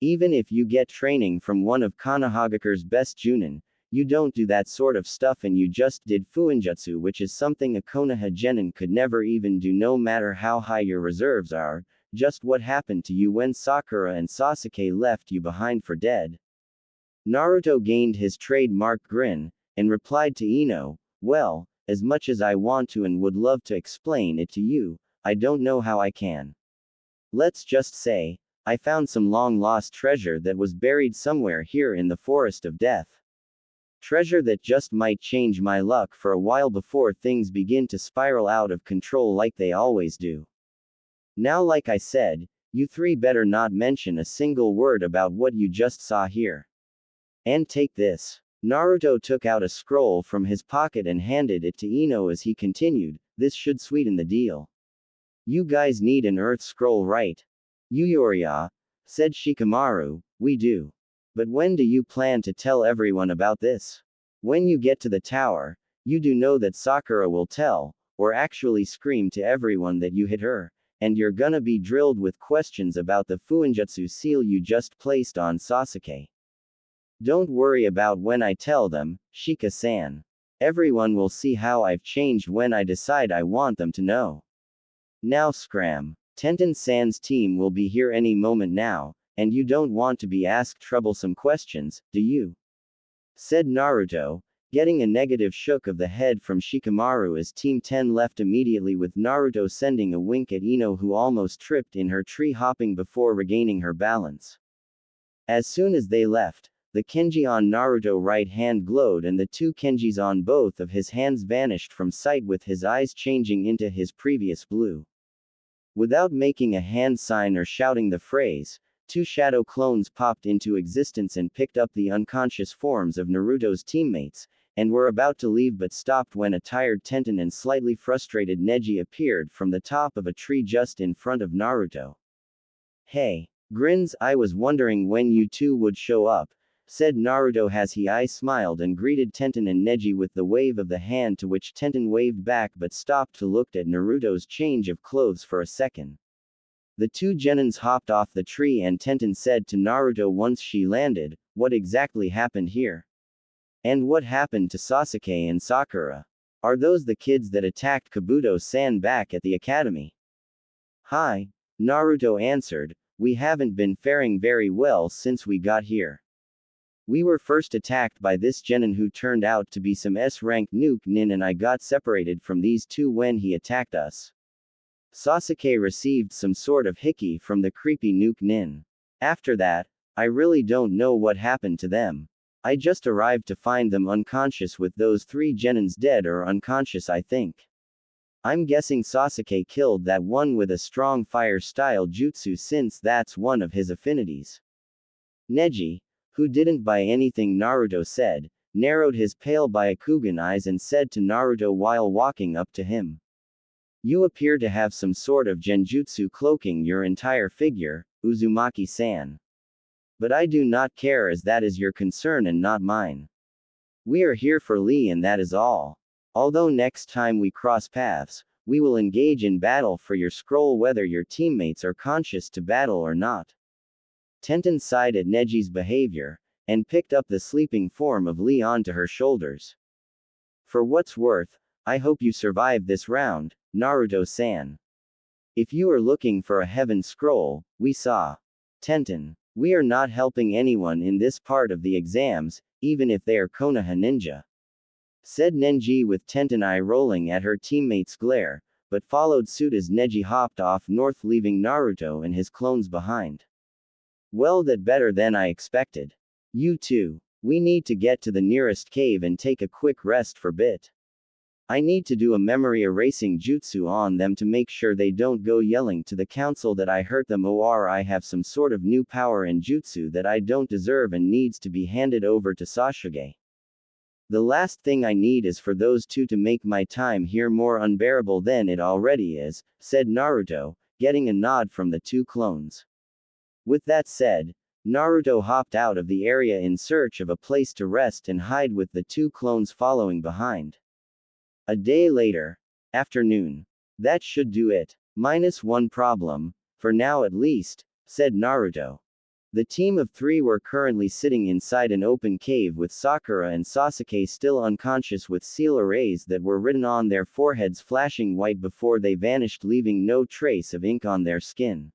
Even if you get training from one of Konohagakure's best junin, you don't do that sort of stuff, and you just did fuinjutsu, which is something a Konoha genin could never even do no matter how high your reserves are. Just what happened to you when Sakura and Sasuke left you behind for dead? Naruto gained his trademark grin, and replied to Ino, well, as much as I want to and would love to explain it to you, I don't know how I can. Let's just say, I found some long-lost treasure that was buried somewhere here in the Forest of Death. Treasure that just might change my luck for a while before things begin to spiral out of control like they always do. Now, like I said, you three better not mention a single word about what you just saw here. And take this. Naruto took out a scroll from his pocket and handed it to Ino as he continued, this should sweeten the deal. You guys need an earth scroll, right? Yuyoriya, said Shikamaru, we do. But when do you plan to tell everyone about this? When you get to the tower, you do know that Sakura will tell, or actually scream to everyone that you hit her, and you're gonna be drilled with questions about the fuinjutsu seal you just placed on Sasuke. Don't worry about when I tell them, Shika-san. Everyone will see how I've changed when I decide I want them to know. Now scram. Tenten-san's team will be here any moment now, and you don't want to be asked troublesome questions, do you? Said Naruto, getting a negative shook of the head from Shikamaru as Team 10 left immediately, with Naruto sending a wink at Ino, who almost tripped in her tree hopping before regaining her balance. As soon as they left, the Kenji on Naruto's right hand glowed and the two Kenjis on both of his hands vanished from sight, with his eyes changing into his previous blue. Without making a hand sign or shouting the phrase, two shadow clones popped into existence and picked up the unconscious forms of Naruto's teammates, and were about to leave but stopped when a tired Tenten and slightly frustrated Neji appeared from the top of a tree just in front of Naruto. Hey. Grins, I was wondering when you two would show up, said Naruto as he smiled and greeted Tenten and Neji with the wave of the hand, to which Tenten waved back but stopped to look at Naruto's change of clothes for a second. The two genins hopped off the tree and Tenten said to Naruto once she landed, "What exactly happened here? And what happened to Sasuke and Sakura? Are those the kids that attacked Kabuto-san back at the academy?" "Hi," Naruto answered, "we haven't been faring very well since we got here. We were first attacked by this genin who turned out to be some S-rank nuke nin, and I got separated from these two when he attacked us. Sasuke received some sort of hickey from the creepy nuke nin. After that, I really don't know what happened to them. I just arrived to find them unconscious with those three genins dead or unconscious, I think. I'm guessing Sasuke killed that one with a strong fire-style jutsu since that's one of his affinities." Neji, who didn't buy anything Naruto said, narrowed his pale Byakugan eyes and said to Naruto while walking up to him, "You appear to have some sort of genjutsu cloaking your entire figure, Uzumaki-san. But I do not care, as that is your concern and not mine. We are here for Lee and that is all. Although next time we cross paths, we will engage in battle for your scroll whether your teammates are conscious to battle or not." Tenten sighed at Neji's behavior, and picked up the sleeping form of Lee onto her shoulders. "For what's worth, I hope you survive this round, Naruto-san. If you are looking for a heaven scroll, we saw. Tenten. We are not helping anyone in this part of the exams, even if they are Konoha ninja," said Nenji with Tenten eye-rolling at her teammates' glare, but followed suit as Neji hopped off north, leaving Naruto and his clones behind. "Well, that better than I expected. You two. We need to get to the nearest cave and take a quick rest for bit. I need to do a memory erasing jutsu on them to make sure they don't go yelling to the council that I hurt them, or I have some sort of new power in jutsu that I don't deserve and needs to be handed over to Sasuke. The last thing I need is for those two to make my time here more unbearable than it already is," said Naruto, getting a nod from the two clones. With that said, Naruto hopped out of the area in search of a place to rest and hide, with the two clones following behind. A day later. Afternoon. "That should do it. Minus one problem, for now at least," said Naruto. The team of three were currently sitting inside an open cave with Sakura and Sasuke still unconscious, with seal arrays that were written on their foreheads flashing white before they vanished, leaving no trace of ink on their skin.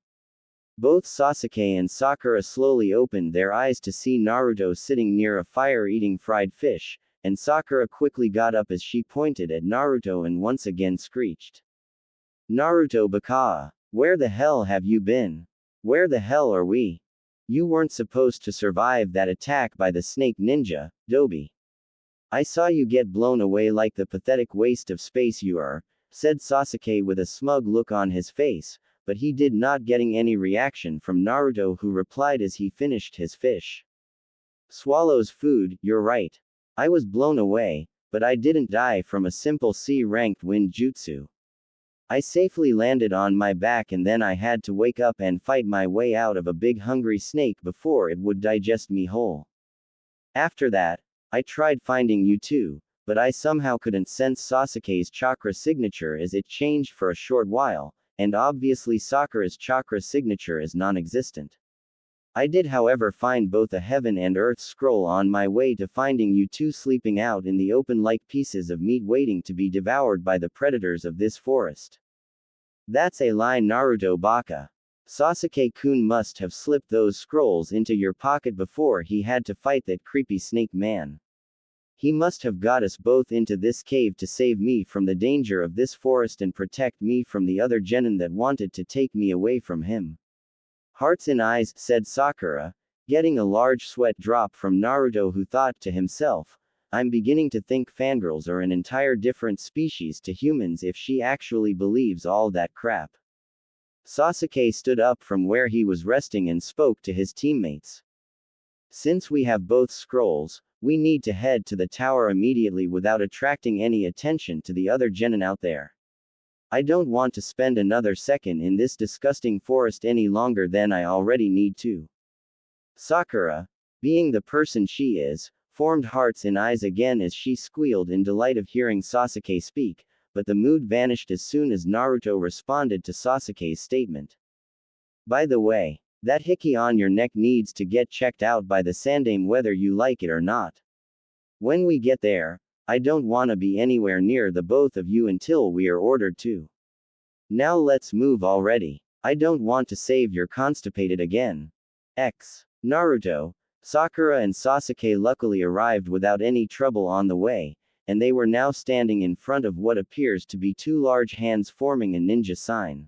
Both Sasuke and Sakura slowly opened their eyes to see Naruto sitting near a fire eating fried fish, and Sakura quickly got up as she pointed at Naruto and once again screeched, "Naruto Baka! Where the hell have you been? Where the hell are we? You weren't supposed to survive that attack by the snake ninja, Dobi. I saw you get blown away like the pathetic waste of space you are," said Sasuke with a smug look on his face, but he did not getting any reaction from Naruto, who replied as he finished his fish. "Swallows food, you're right. I was blown away, but I didn't die from a simple C-ranked wind jutsu. I safely landed on my back and then I had to wake up and fight my way out of a big hungry snake before it would digest me whole. After that, I tried finding you too, but I somehow couldn't sense Sasuke's chakra signature as it changed for a short while, and obviously Sakura's chakra signature is non-existent. I did however find both a heaven and earth scroll on my way to finding you two sleeping out in the open like pieces of meat waiting to be devoured by the predators of this forest." "That's a lie, Naruto Baka. Sasuke-kun must have slipped those scrolls into your pocket before he had to fight that creepy snake man. He must have got us both into this cave to save me from the danger of this forest and protect me from the other genin that wanted to take me away from him." "Hearts in eyes," said Sakura, getting a large sweat drop from Naruto, who thought to himself, "I'm beginning to think fangirls are an entire different species to humans if she actually believes all that crap." Sasuke stood up from where he was resting and spoke to his teammates. "Since we have both scrolls, We need to head to the tower immediately without attracting any attention to the other genin out there. I don't want to spend another second in this disgusting forest any longer than I already need to. Sakura, being the person she is, formed hearts and eyes again as she squealed in delight of hearing Sasuke speak, but the mood vanished as soon as Naruto responded to Sasuke's statement. By the way, that hickey on your neck needs to get checked out by the Sandaime whether you like it or not. When we get there, I don't wanna be anywhere near the both of you until we are ordered to. Now let's move already. I don't want to save your constipated again. Naruto, Sakura and Sasuke luckily arrived without any trouble on the way, and they were now standing in front of what appears to be two large hands forming a ninja sign.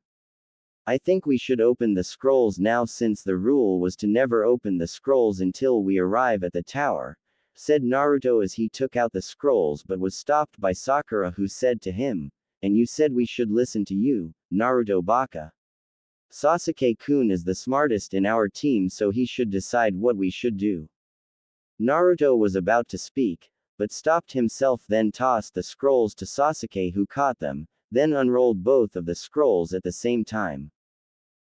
I think we should open the scrolls now since the rule was to never open the scrolls until we arrive at the tower, said Naruto as he took out the scrolls but was stopped by Sakura who said to him, and you said we should listen to you, Naruto Baka. Sasuke-kun is the smartest in our team so he should decide what we should do. Naruto was about to speak, but stopped himself then tossed the scrolls to Sasuke who caught them, then unrolled both of the scrolls at the same time.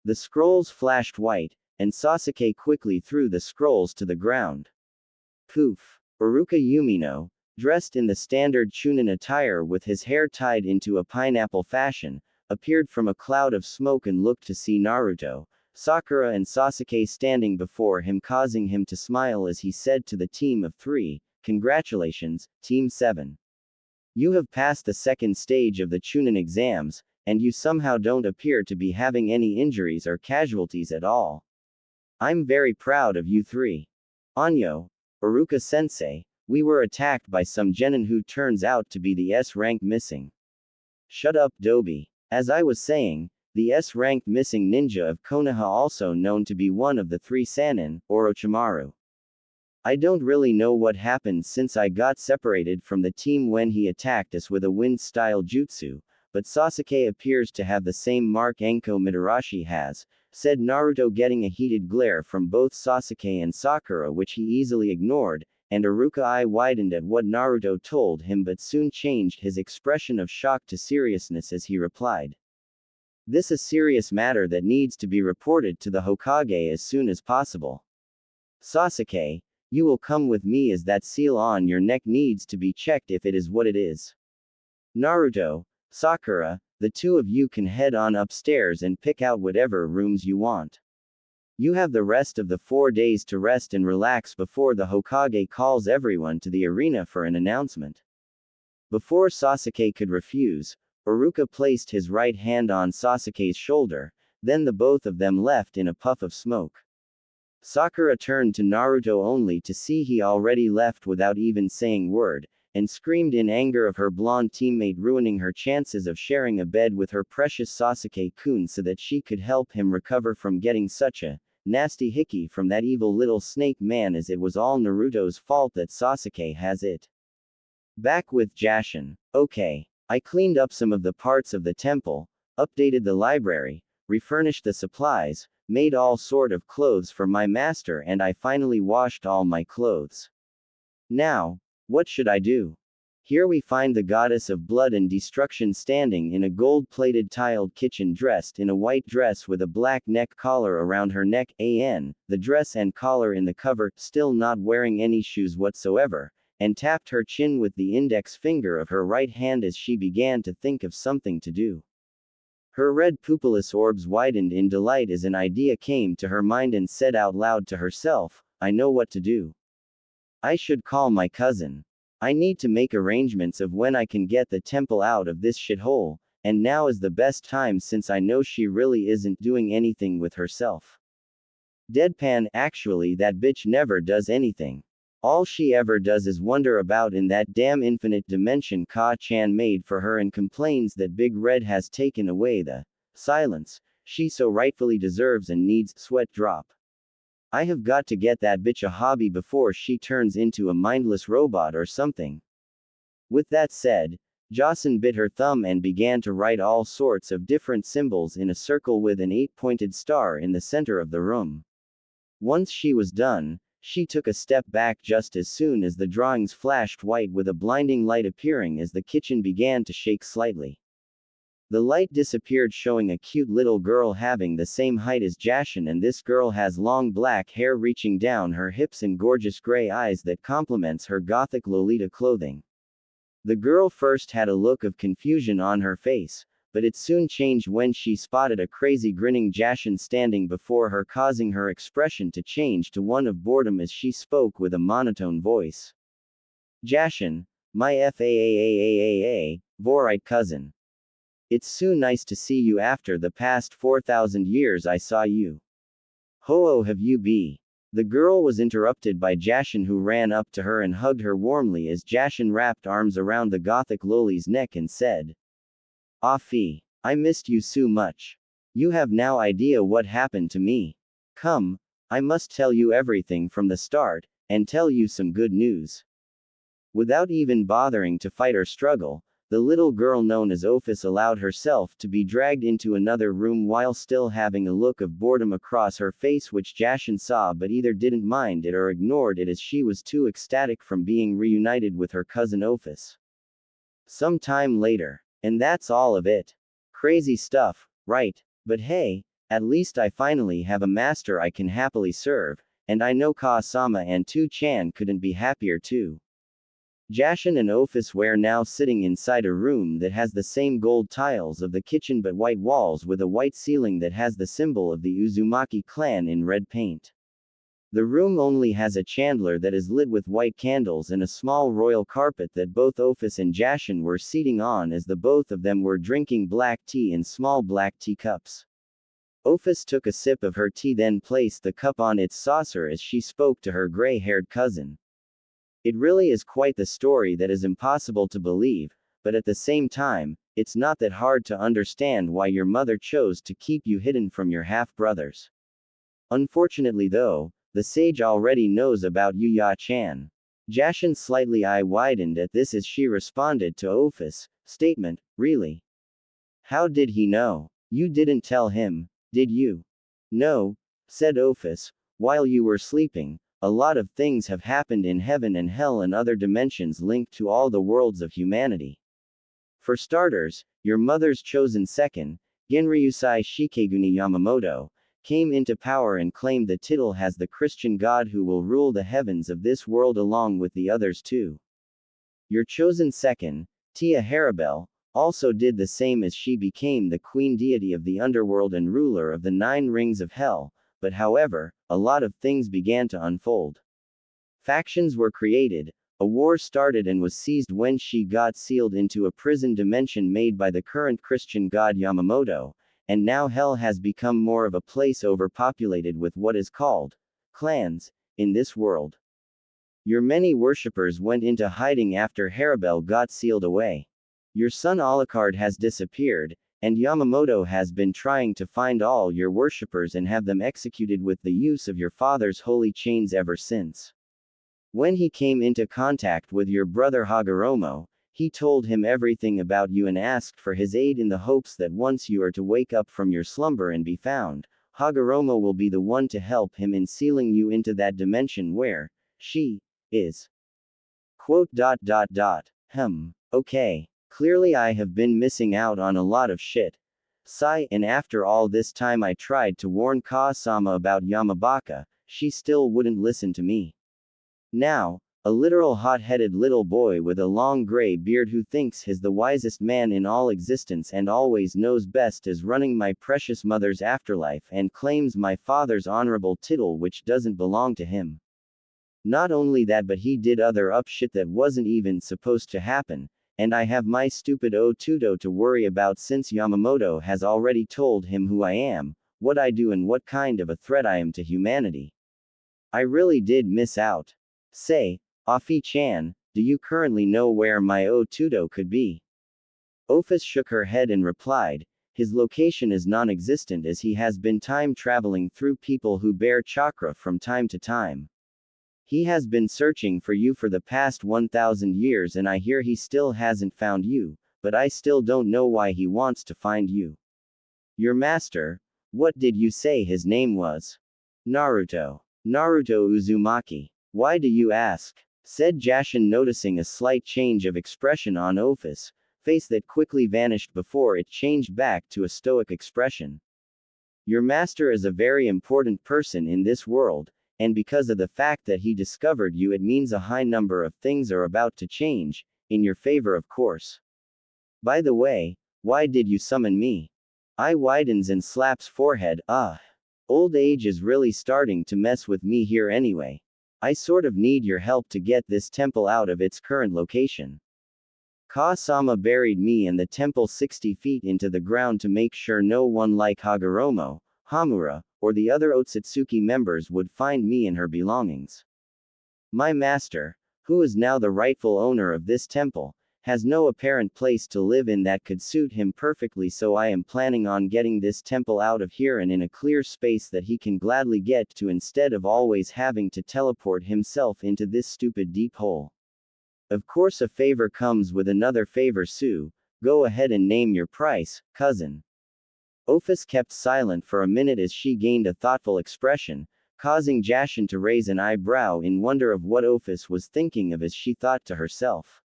The scrolls flashed white, and Sasuke quickly threw the scrolls to the ground. Poof! Iruka Umino, dressed in the standard Chunin attire with his hair tied into a pineapple fashion, appeared from a cloud of smoke and looked to see Naruto, Sakura and Sasuke standing before him causing him to smile as he said to the team of 3, "Congratulations, Team 7. You have passed the second stage of the Chunin exams, and you somehow don't appear to be having any injuries or casualties at all. I'm very proud of you 3. Anyo, Iruka-sensei, we were attacked by some genin who turns out to be the S-rank missing." Shut up, Dobi. As I was saying, the S-ranked missing ninja of Konoha also known to be one of the 3 Sannin, Orochimaru. I don't really know what happened since I got separated from the team when he attacked us with a wind-style jutsu, but Sasuke appears to have the same mark Enko Mitarashi has, said Naruto getting a heated glare from both Sasuke and Sakura which he easily ignored, and Iruka eye widened at what Naruto told him but soon changed his expression of shock to seriousness as he replied. This is a serious matter that needs to be reported to the Hokage as soon as possible. Sasuke, you will come with me as that seal on your neck needs to be checked if it is what it is. Naruto, Sakura, the two of you can head on upstairs and pick out whatever rooms you want. You have the rest of the 4 days to rest and relax before the Hokage calls everyone to the arena for an announcement. Before Sasuke could refuse, Iruka placed his right hand on Sasuke's shoulder, then the both of them left in a puff of smoke. Sakura turned to Naruto only to see he already left without even saying word, and screamed in anger of her blonde teammate ruining her chances of sharing a bed with her precious Sasuke-kun so that she could help him recover from getting such a nasty hickey from that evil little snake man as it was all Naruto's fault that Sasuke has it. Back with Jashin. Okay. I cleaned up some of the parts of the temple, updated the library, refurnished the supplies, made all sort of clothes for my master and I finally washed all my clothes. Now, what should I do? Here we find the goddess of blood and destruction standing in a gold-plated tiled kitchen dressed in a white dress with a black neck collar around her neck, the dress and collar in the cover, still not wearing any shoes whatsoever, and tapped her chin with the index finger of her right hand as she began to think of something to do. Her red pupilless orbs widened in delight as an idea came to her mind and said out loud to herself, I know what to do. I should call my cousin. I need to make arrangements of when I can get the temple out of this shithole, and now is the best time since I know she really isn't doing anything with herself. Deadpan, actually that bitch never does anything. All she ever does is wander about in that damn infinite dimension Ka-chan made for her and complains that Big Red has taken away the silence she so rightfully deserves and needs. Sweat drop. I have got to get that bitch a hobby before she turns into a mindless robot or something. With that said, Jashin bit her thumb and began to write all sorts of different symbols in a circle with an 8-pointed star in the center of the room. Once she was done, She took a step back just as soon as the drawings flashed white with a blinding light appearing as the kitchen began to shake slightly. The light disappeared, showing a cute little girl having the same height as Jashin, and this girl has long black hair reaching down her hips and gorgeous gray eyes that complements her gothic Lolita clothing. The girl first had a look of confusion on her face, but it soon changed when she spotted a crazy grinning Jashin standing before her, causing her expression to change to one of boredom as she spoke with a monotone voice. Jashin, my faaaaa, Vorite cousin. It's so nice to see you after the past 4,000 years I saw you. Ho have you be? The girl was interrupted by Jashin, who ran up to her and hugged her warmly as Jashin wrapped arms around the gothic Loli's neck and said, Afi, I missed you so much. You have no idea what happened to me. Come, I must tell you everything from the start, and tell you some good news. Without even bothering to fight or struggle, the little girl known as Eith allowed herself to be dragged into another room while still having a look of boredom across her face, which Jashin saw but either didn't mind it or ignored it as she was too ecstatic from being reunited with her cousin Eith. Some time later. And that's all of it. Crazy stuff, right? But hey, at least I finally have a master I can happily serve, and I know Ka-sama and Tu-chan couldn't be happier too. Jashin and Eith were now sitting inside a room that has the same gold tiles of the kitchen but white walls with a white ceiling that has the symbol of the Uzumaki clan in red paint. The room only has a chandelier that is lit with white candles and a small royal carpet that both Eith and Jashin were seating on as the both of them were drinking black tea in small black teacups. Eith took a sip of her tea, then placed the cup on its saucer as she spoke to her gray-haired cousin. It really is quite the story that is impossible to believe, but at the same time, it's not that hard to understand why your mother chose to keep you hidden from your half-brothers. Unfortunately though, the sage already knows about you, Ya-chan. Jashin's slightly eye widened at this as she responded to Eith's statement, really? How did he know? You didn't tell him, did you? No, said Eith, while you were sleeping, a lot of things have happened in heaven and hell and other dimensions linked to all the worlds of humanity. For starters, your mother's chosen second, Genryusai Shikeguni Yamamoto, came into power and claimed the title as the Christian god who will rule the heavens of this world along with the others too. Your chosen second, Tia Harabel, also did the same as she became the queen deity of the underworld and ruler of the 9 rings of hell, but however, a lot of things began to unfold. Factions were created, a war started and was seized when she got sealed into a prison dimension made by the current Christian god Yamamoto, and now hell has become more of a place overpopulated with what is called clans in this world. Your many worshippers went into hiding after Harabel got sealed away. Your son Alucard has disappeared, and Yamamoto has been trying to find all your worshippers and have them executed with the use of your father's holy chains ever since. When he came into contact with your brother Hagoromo, he told him everything about you and asked for his aid in the hopes that once you are to wake up from your slumber and be found, Hagoromo will be the one to help him in sealing you into that dimension where she is. Okay. Clearly I have been missing out on a lot of shit. Sigh, and after all this time I tried to warn Ka-sama about Yamabaka, she still wouldn't listen to me. Now, a literal hot-headed little boy with a long gray beard who thinks he's the wisest man in all existence and always knows best is running my precious mother's afterlife and claims my father's honorable title which doesn't belong to him. Not only that, but he did other up shit that wasn't even supposed to happen, and I have my stupid Otudo to worry about since Yamamoto has already told him who I am, what I do and what kind of a threat I am to humanity. I really did miss out. Say, Afi-chan, do you currently know where my Otudo could be? Eith shook her head and replied, his location is non-existent as he has been time traveling through people who bear chakra from time to time. He has been searching for you for the past 1,000 years and I hear he still hasn't found you, but I still don't know why he wants to find you. Your master, what did you say his name was? Naruto. Naruto Uzumaki. Why do you ask? Said Jashin, noticing a slight change of expression on Ophis' face that quickly vanished before it changed back to a stoic expression. Your master is a very important person in this world, and because of the fact that he discovered you, it means a high number of things are about to change, in your favor of course. By the way, why did you summon me? Eye widens and slaps forehead. Old age is really starting to mess with me here anyway. I sort of need your help to get this temple out of its current location. Ka-sama buried me and the temple 60 feet into the ground to make sure no one like Hagoromo, Hamura, or the other Otsutsuki members would find me and her belongings. My master, who is now the rightful owner of this temple, has no apparent place to live in that could suit him perfectly, so I am planning on getting this temple out of here and in a clear space that he can gladly get to instead of always having to teleport himself into this stupid deep hole. Of course, a favor comes with another favor, Sue. Go ahead and name your price, cousin. Ophis kept silent for a minute as she gained a thoughtful expression, causing Jashin to raise an eyebrow in wonder of what Ophis was thinking of as she thought to herself.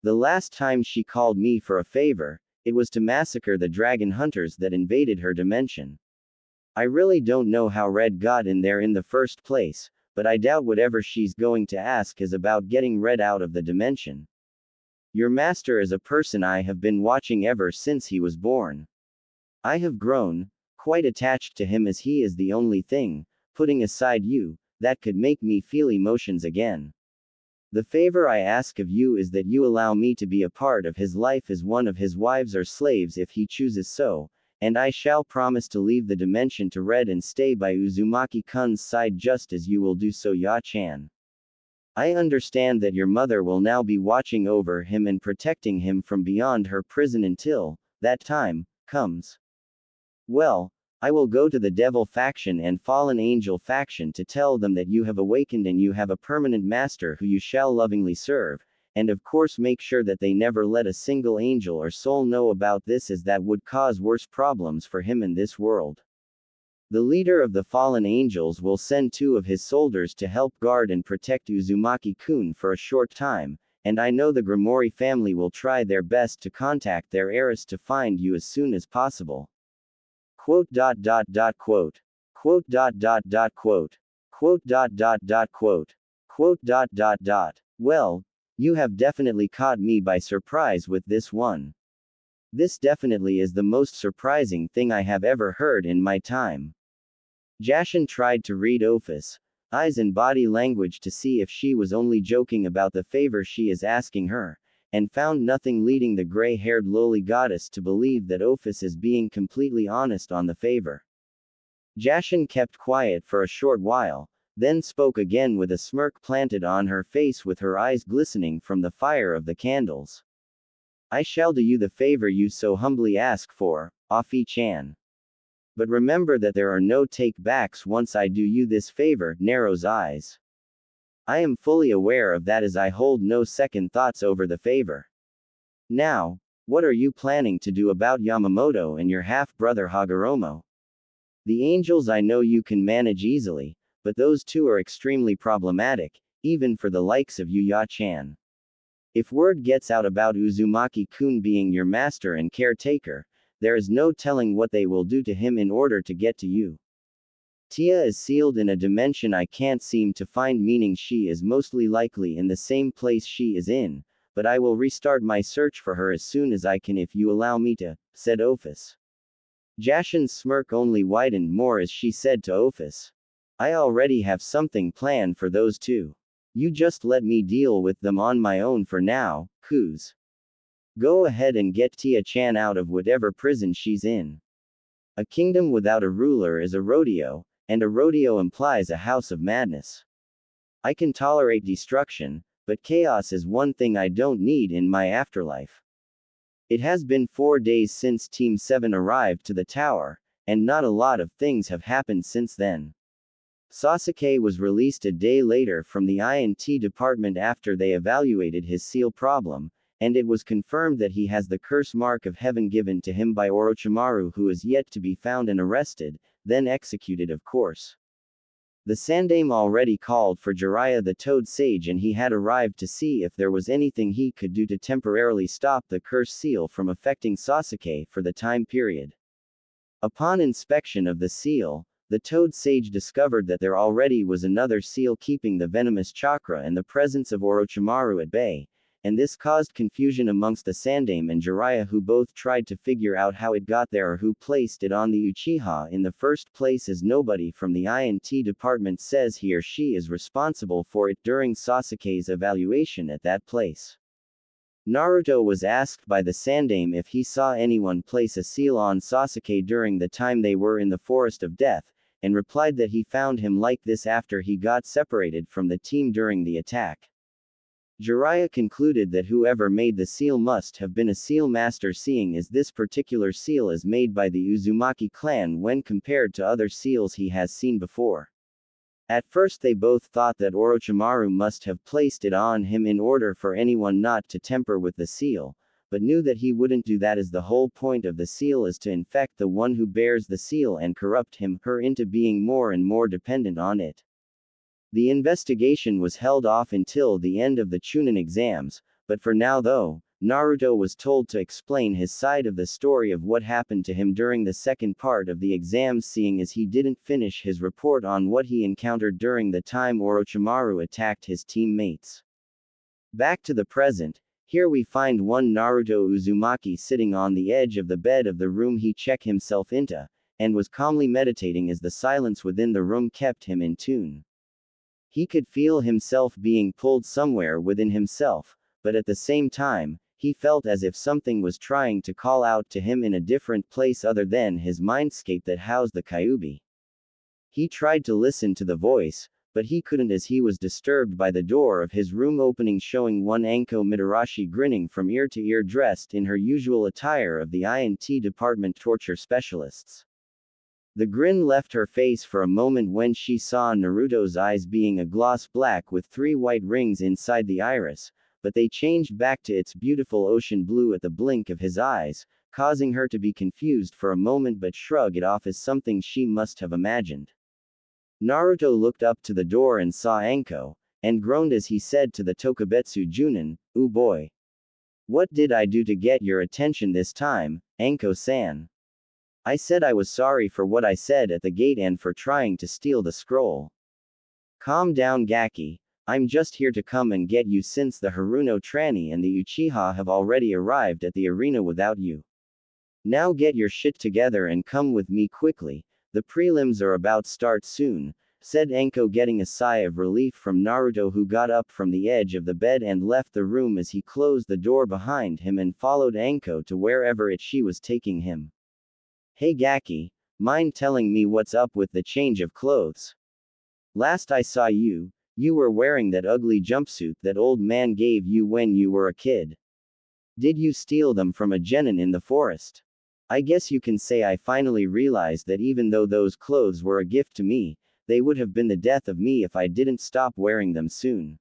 The last time she called me for a favor, it was to massacre the dragon hunters that invaded her dimension. I really don't know how Red got in there in the first place, but I doubt whatever she's going to ask is about getting Red out of the dimension. Your master is a person I have been watching ever since he was born. I have grown quite attached to him as he is the only thing, putting aside you, that could make me feel emotions again. The favor I ask of you is that you allow me to be a part of his life as one of his wives or slaves if he chooses so, and I shall promise to leave the dimension to Red and stay by Uzumaki-kun's side just as you will do so, Ya-chan. I understand that your mother will now be watching over him and protecting him from beyond her prison until that time comes. Well, I will go to the Devil faction and Fallen Angel faction to tell them that you have awakened and you have a permanent master who you shall lovingly serve, and of course make sure that they never let a single angel or soul know about this, as that would cause worse problems for him in this world. The leader of the Fallen Angels will send 2 of his soldiers to help guard and protect Uzumaki-kun for a short time, and I know the Grimori family will try their best to contact their heiress to find you as soon as possible. Quote. Quote. Quote. Quote. Quote. Well, you have definitely caught me by surprise with this one. This definitely is the most surprising thing I have ever heard in my time. Jashin tried to read Ophis' eyes and body language to see if she was only joking about the favor she is asking her, and found nothing, leading the gray-haired lowly goddess to believe that Ophis is being completely honest on the favor. Jashin kept quiet for a short while, then spoke again with a smirk planted on her face with her eyes glistening from the fire of the candles. I shall do you the favor you so humbly ask for, Afi-chan. But remember that there are no take-backs once I do you this favor, Narrow's eyes. I am fully aware of that, as I hold no second thoughts over the favor. Now, what are you planning to do about Yamamoto and your half-brother Hagoromo? The angels I know you can manage easily, but those 2 are extremely problematic, even for the likes of you, Ya-chan. If word gets out about Uzumaki-kun being your master and caretaker, there is no telling what they will do to him in order to get to you. Tia is sealed in a dimension I can't seem to find, meaning she is mostly likely in the same place she is in, but I will restart my search for her as soon as I can if you allow me to, said Ophis. Jashin's smirk only widened more as she said to Ophis, I already have something planned for those 2. You just let me deal with them on my own for now, Kuz. Go ahead and get Tia-chan out of whatever prison she's in. A kingdom without a ruler is a rodeo, and a rodeo implies a house of madness. I can tolerate destruction, but chaos is one thing I don't need in my afterlife. It has been 4 days since Team 7 arrived to the tower, and not a lot of things have happened since then. Sasuke was released a day later from the INT department after they evaluated his seal problem, and it was confirmed that he has the curse mark of heaven given to him by Orochimaru, who is yet to be found and arrested, then executed of course. The Sandaime already called for Jiraiya the Toad Sage, and he had arrived to see if there was anything he could do to temporarily stop the cursed seal from affecting Sasuke for the time period. Upon inspection of the seal, the Toad Sage discovered that there already was another seal keeping the venomous chakra and the presence of Orochimaru at bay, and this caused confusion amongst the Sandaime and Jiraiya, who both tried to figure out how it got there or who placed it on the Uchiha in the first place, as nobody from the INT department says he or she is responsible for it during Sasuke's evaluation at that place. Naruto was asked by the Sandaime if he saw anyone place a seal on Sasuke during the time they were in the Forest of Death, and replied that he found him like this after he got separated from the team during the attack. Jiraiya concluded that whoever made the seal must have been a seal master, seeing as this particular seal is made by the Uzumaki clan when compared to other seals he has seen before. At first they both thought that Orochimaru must have placed it on him in order for anyone not to tamper with the seal, but knew that he wouldn't do that, as the whole point of the seal is to infect the one who bears the seal and corrupt him/her into being more and more dependent on it. The investigation was held off until the end of the Chunin exams, but for now though, Naruto was told to explain his side of the story of what happened to him during the second part of the exams, seeing as he didn't finish his report on what he encountered during the time Orochimaru attacked his teammates. Back to the present, here we find one Naruto Uzumaki sitting on the edge of the bed of the room he checked himself into, and was calmly meditating as the silence within the room kept him in tune. He could feel himself being pulled somewhere within himself, but at the same time, he felt as if something was trying to call out to him in a different place other than his mindscape that housed the Kyuubi. He tried to listen to the voice, but he couldn't, as he was disturbed by the door of his room opening, showing one Anko Mitarashi grinning from ear to ear, dressed in her usual attire of the INT department torture specialists. The grin left her face for a moment when she saw Naruto's eyes being a gloss black with 3 white rings inside the iris, but they changed back to its beautiful ocean blue at the blink of his eyes, causing her to be confused for a moment but shrug it off as something she must have imagined. Naruto looked up to the door and saw Anko, and groaned as he said to the Tokubetsu Junin, "Ooh boy. What did I do to get your attention this time, Anko-san? I said I was sorry for what I said at the gate and for trying to steal the scroll. Calm down, Gaki. I'm just here to come and get you, since the Haruno Tranny and the Uchiha have already arrived at the arena without you. Now get your shit together and come with me quickly, the prelims are about start soon," said Anko, getting a sigh of relief from Naruto, who got up from the edge of the bed and left the room as he closed the door behind him and followed Anko to wherever she was taking him. "Hey Gaki, mind telling me what's up with the change of clothes? Last I saw you, you were wearing that ugly jumpsuit that old man gave you when you were a kid. Did you steal them from a genin in the forest? I guess you can say I finally realized that even though those clothes were a gift to me, they would have been the death of me if I didn't stop wearing them soon.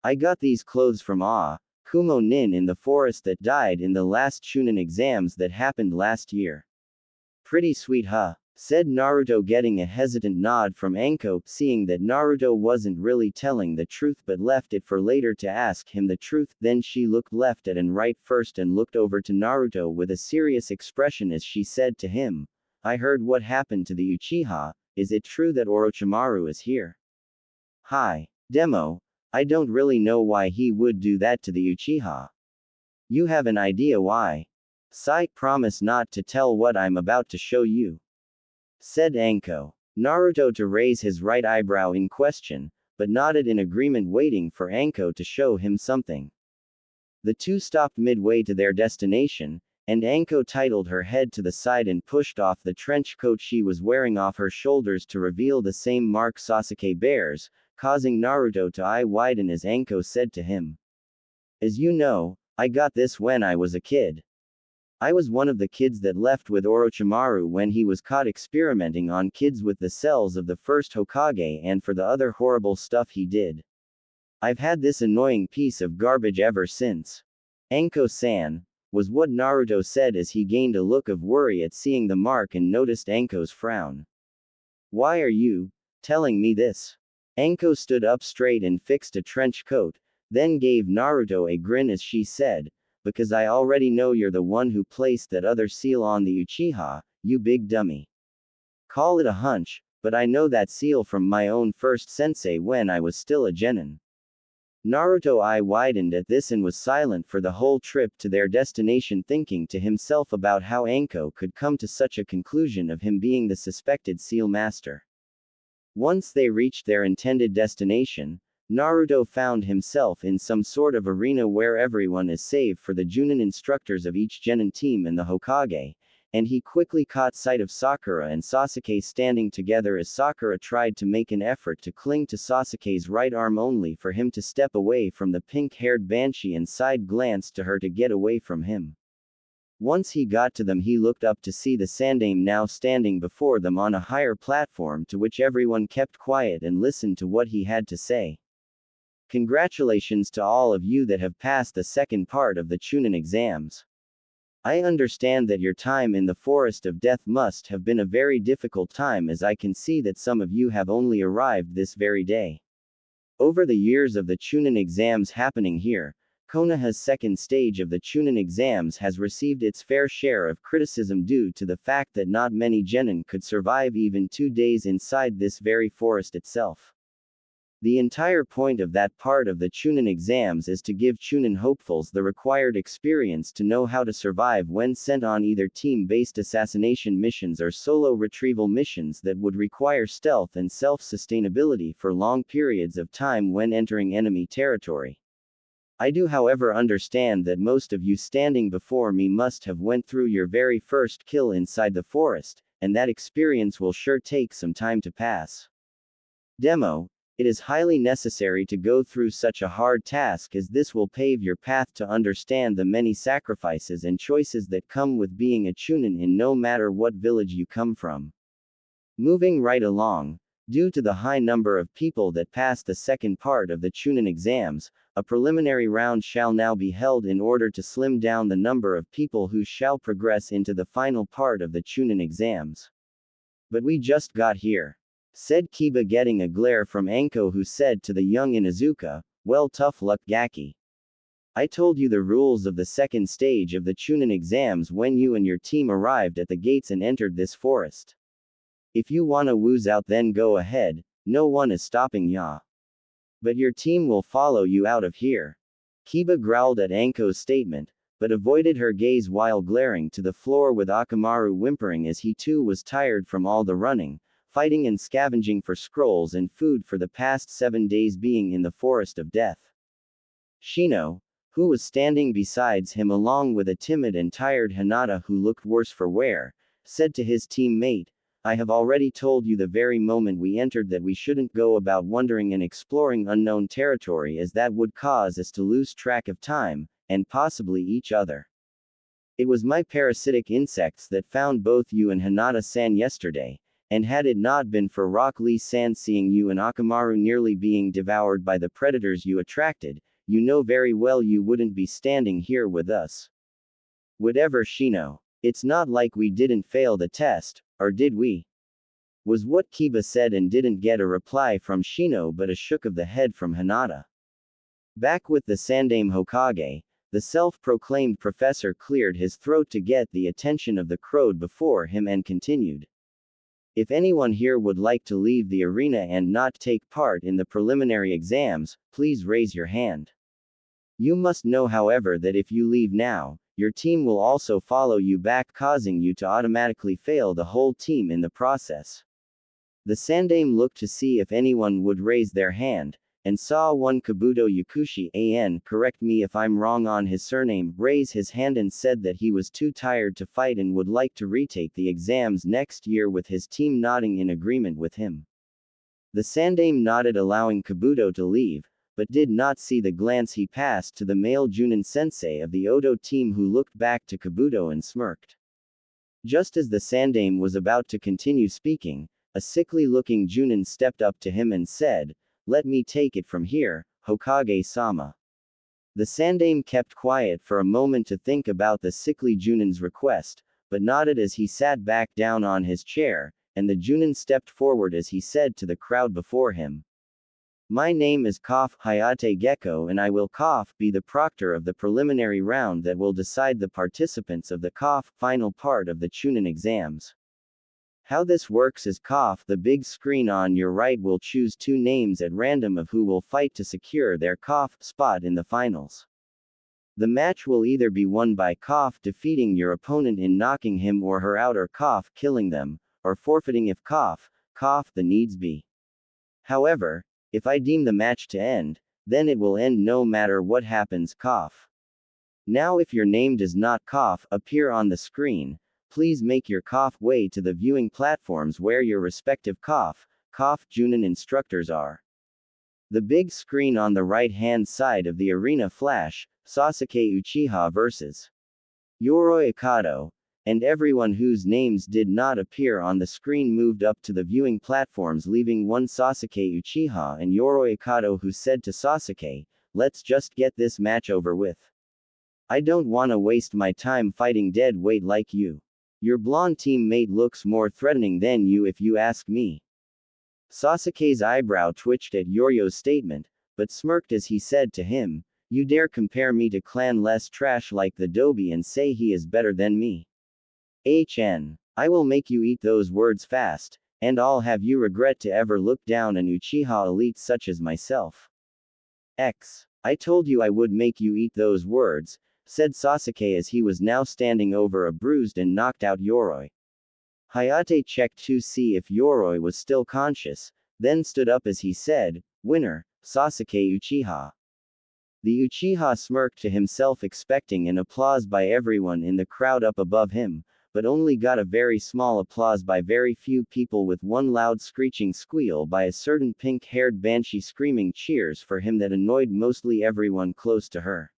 I got these clothes from Kumo Nin in the forest that died in the last Chunin exams that happened last year." "Pretty sweet, huh?" said Naruto, getting a hesitant nod from Anko, seeing that Naruto wasn't really telling the truth but left it for later to ask him the truth. Then she looked left and right first and looked over to Naruto with a serious expression as she said to him, "I heard what happened to the Uchiha. Is it true that Orochimaru is here?" "Hi, Demo. I don't really know why he would do that to the Uchiha. You have an idea why? Sai, promise not to tell what I'm about to show you," said Anko. Naruto to raise his right eyebrow in question, but nodded in agreement, waiting for Anko to show him something. The two stopped midway to their destination, and Anko titled her head to the side and pushed off the trench coat she was wearing off her shoulders to reveal the same mark Sasuke bears, causing Naruto to eye widen as Anko said to him, "As you know, I got this when I was a kid. I was one of the kids that left with Orochimaru when he was caught experimenting on kids with the cells of the first Hokage and for the other horrible stuff he did. I've had this annoying piece of garbage ever since. Anko-san," was what Naruto said as he gained a look of worry at seeing the mark and noticed Anko's frown. "Why are you telling me this? Anko stood up straight and fixed a trench coat, then gave Naruto a grin as she said, because I already know you're the one who placed that other seal on the Uchiha, you big dummy. Call it a hunch, but I know that seal from my own first sensei when I was still a genin. Naruto eye widened at this and was silent for the whole trip to their destination, thinking to himself about how Anko could come to such a conclusion of him being the suspected seal master. Once they reached their intended destination, Naruto found himself in some sort of arena where everyone is save for the Junin instructors of each genin team and the Hokage, and he quickly caught sight of Sakura and Sasuke standing together as Sakura tried to make an effort to cling to Sasuke's right arm only for him to step away from the pink-haired banshee and side-glanced to her to get away from him. Once he got to them, he looked up to see the Sandaime now standing before them on a higher platform, to which everyone kept quiet and listened to what he had to say. Congratulations to all of you that have passed the second part of the Chunin exams. I understand that your time in the Forest of Death must have been a very difficult time, as I can see that some of you have only arrived this very day. Over the years of the Chunin exams happening here, Konoha's second stage of the Chunin exams has received its fair share of criticism due to the fact that not many genin could survive even 2 days inside this very forest itself. The entire point of that part of the Chunin exams is to give Chunin hopefuls the required experience to know how to survive when sent on either team-based assassination missions or solo retrieval missions that would require stealth and self-sustainability for long periods of time when entering enemy territory. I do, however, understand that most of you standing before me must have went through your very first kill inside the forest, and that experience will sure take some time to pass. Demo. It is highly necessary to go through such a hard task, as this will pave your path to understand the many sacrifices and choices that come with being a Chunin in no matter what village you come from. Moving right along, due to the high number of people that passed the second part of the Chunin exams, a preliminary round shall now be held in order to slim down the number of people who shall progress into the final part of the Chunin exams. But we just got here, said Kiba, getting a glare from Anko, who said to the young Inuzuka, well, tough luck, Gaki. I told you the rules of the second stage of the Chunin exams when you and your team arrived at the gates and entered this forest. If you wanna wooz out, then go ahead, no one is stopping ya. But your team will follow you out of here. Kiba growled at Anko's statement, but avoided her gaze while glaring to the floor, with Akamaru whimpering as he too was tired from all the running, fighting and scavenging for scrolls and food for the past 7 days being in the Forest of Death. Shino, who was standing besides him along with a timid and tired Hinata who looked worse for wear, said to his teammate, I have already told you the very moment we entered that we shouldn't go about wandering and exploring unknown territory, as that would cause us to lose track of time, and possibly each other. It was my parasitic insects that found both you and Hinata-san yesterday, and had it not been for Rock Lee-san seeing you and Akamaru nearly being devoured by the predators you attracted, you know very well you wouldn't be standing here with us. Whatever, Shino. It's not like we didn't fail the test, or did we? Was what Kiba said, and didn't get a reply from Shino but a shook of the head from Hinata. Back with the Sandaime Hokage, the self-proclaimed professor cleared his throat to get the attention of the crowd before him and continued. If anyone here would like to leave the arena and not take part in the preliminary exams, please raise your hand. You must know, however, that if you leave now, your team will also follow you back, causing you to automatically fail the whole team in the process. The Sandaime looked to see if anyone would raise their hand, and saw one Kabuto Yakushi, correct me if I'm wrong on his surname, raise his hand and said that he was too tired to fight and would like to retake the exams next year, with his team nodding in agreement with him. The Sandaime nodded, allowing Kabuto to leave, but did not see the glance he passed to the male Junin sensei of the Odo team, who looked back to Kabuto and smirked. Just as the Sandaime was about to continue speaking, a sickly-looking Junin stepped up to him and said, let me take it from here, Hokage-sama. The Sandaime kept quiet for a moment to think about the sickly Junin's request, but nodded as he sat back down on his chair, and the Junin stepped forward as he said to the crowd before him. My name is Hayate Gecko and I will be the proctor of the preliminary round that will decide the participants of the final part of the Chunin exams. How this works is the big screen on your right will choose 2 names at random of who will fight to secure their spot in the finals. The match will either be won by defeating your opponent in knocking him or her out or killing them, or forfeiting if the needs be. However, if I deem the match to end, then it will end no matter what happens Now if your name does not appear on the screen, please make your way to the viewing platforms where your respective Junin instructors are. The big screen on the right-hand side of the arena flash, Sasuke Uchiha vs. Yoroi Akato, and everyone whose names did not appear on the screen moved up to the viewing platforms, leaving one Sasuke Uchiha and Yoroi Akato, who said to Sasuke, "Let's just get this match over with. I don't wanna waste my time fighting dead weight like you. Your blonde teammate looks more threatening than you if you ask me." Sasuke's eyebrow twitched at Yoryo's statement, but smirked as he said to him, "You dare compare me to clan less trash like the Dobi and say he is better than me? I will make you eat those words fast, and I'll have you regret to ever look down an Uchiha elite such as myself." I told you I would make you eat those words, said Sasuke as he was now standing over a bruised and knocked out Yoroi. Hayate checked to see if Yoroi was still conscious, then stood up as he said, "Winner, Sasuke Uchiha." The Uchiha smirked to himself, expecting an applause by everyone in the crowd up above him, but only got a very small applause by very few people, with one loud screeching squeal by a certain pink-haired banshee screaming cheers for him that annoyed mostly everyone close to her.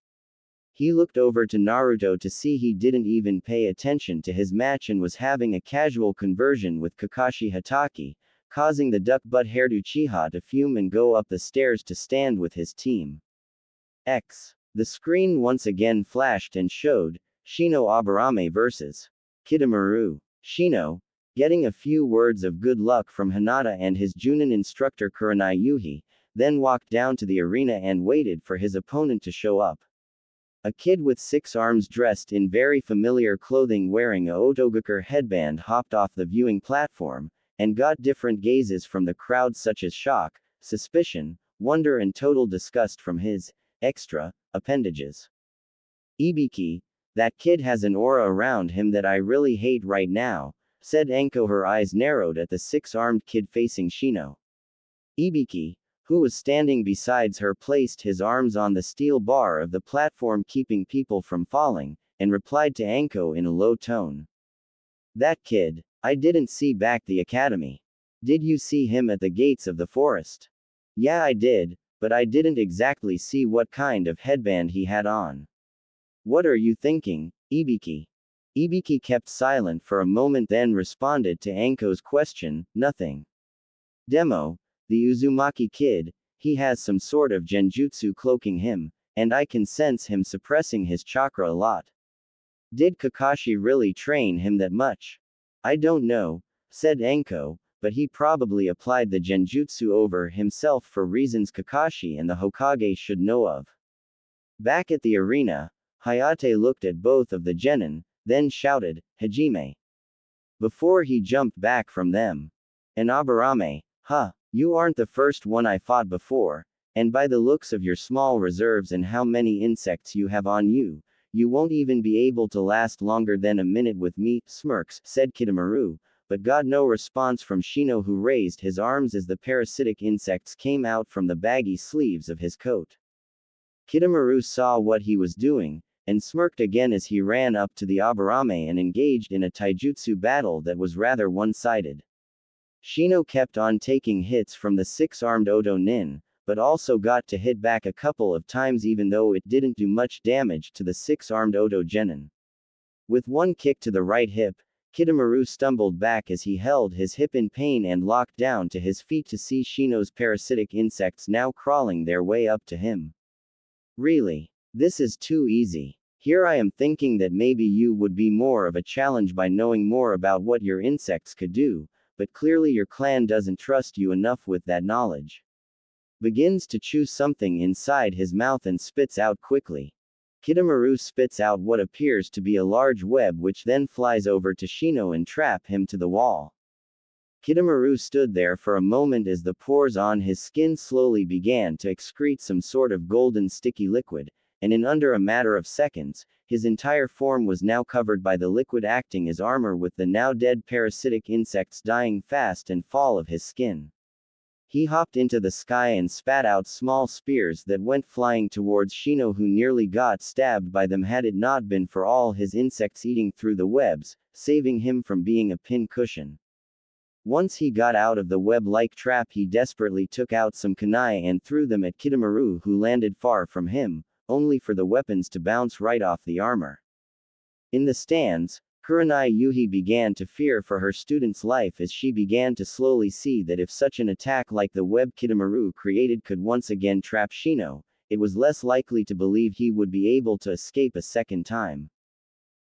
He looked over to Naruto to see he didn't even pay attention to his match and was having a casual conversion with Kakashi Hatake, causing the duck-butt-haired Uchiha to fume and go up the stairs to stand with his team. The screen once again flashed and showed Shino Aburame vs. Kidomaru. Shino, getting a few words of good luck from Hinata and his Junin instructor Kurenai Yuhi, then walked down to the arena and waited for his opponent to show up. A kid with 6 arms dressed in very familiar clothing wearing a Otogakur headband hopped off the viewing platform, and got different gazes from the crowd such as shock, suspicion, wonder and total disgust from his extra appendages. "Ibiki, that kid has an aura around him that I really hate right now," said Anko, her eyes narrowed at the 6-armed kid facing Shino. Ibiki, who was standing besides her, placed his arms on the steel bar of the platform keeping people from falling, and replied to Anko in a low tone. "That kid, I didn't see back the academy. Did you see him at the gates of the forest?" "Yeah, I did, but I didn't exactly see what kind of headband he had on." "What are you thinking, Ibiki?" Ibiki kept silent for a moment, then responded to Anko's question, "Nothing. Demo, the Uzumaki kid, he has some sort of genjutsu cloaking him, and I can sense him suppressing his chakra a lot. Did Kakashi really train him that much?" "I don't know," said Anko, "but he probably applied the genjutsu over himself for reasons Kakashi and the Hokage should know of." Back at the arena, Hayate looked at both of the genin, then shouted, "Hajime!" before he jumped back from them. "And Aburame, you aren't the first one I fought before, and by the looks of your small reserves and how many insects you have on you, you won't even be able to last longer than a minute with me," smirks, said Kidomaru, but got no response from Shino, who raised his arms as the parasitic insects came out from the baggy sleeves of his coat. Kidomaru saw what he was doing, and smirked again as he ran up to the Aburame and engaged in a taijutsu battle that was rather one-sided. Shino kept on taking hits from the 6-armed Odo Nin, but also got to hit back a couple of times even though it didn't do much damage to the 6-armed Odo Genin. With one kick to the right hip, Kidomaru stumbled back as he held his hip in pain and locked down to his feet to see Shino's parasitic insects now crawling their way up to him. "Really? This is too easy. Here I am thinking that maybe you would be more of a challenge by knowing more about what your insects could do, but clearly your clan doesn't trust you enough with that knowledge. Begins to chew something inside his mouth and spits out quickly. Kidomaru spits out what appears to be a large web which then flies over to Shino and trap him to the wall. Kidomaru stood there for a moment as the pores on his skin slowly began to excrete some sort of golden sticky liquid, and in under a matter of seconds, his entire form was now covered by the liquid acting as armor with the now dead parasitic insects dying fast and fall of his skin. He hopped into the sky and spat out small spears that went flying towards Shino, who nearly got stabbed by them had it not been for all his insects eating through the webs, saving him from being a pin cushion. Once he got out of the web-like trap, he desperately took out some kunai and threw them at Kidomaru, who landed far from him, only for the weapons to bounce right off the armor. In the stands, Kurenai Yuhi began to fear for her student's life as she began to slowly see that if such an attack like the web Kidomaru created could once again trap Shino, it was less likely to believe he would be able to escape a second time.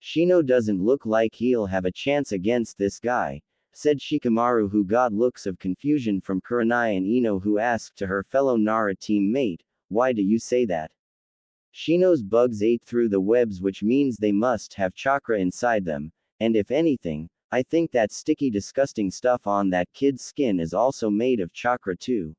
Shino doesn't look like he'll have a chance against this guy, said Shikamaru, who got looks of confusion from Kurenai and Ino, who asked to her fellow Nara teammate, "Why do you say that?" Shino's bugs ate through the webs, which means they must have chakra inside them, and if anything, I think that sticky disgusting stuff on that kid's skin is also made of chakra too.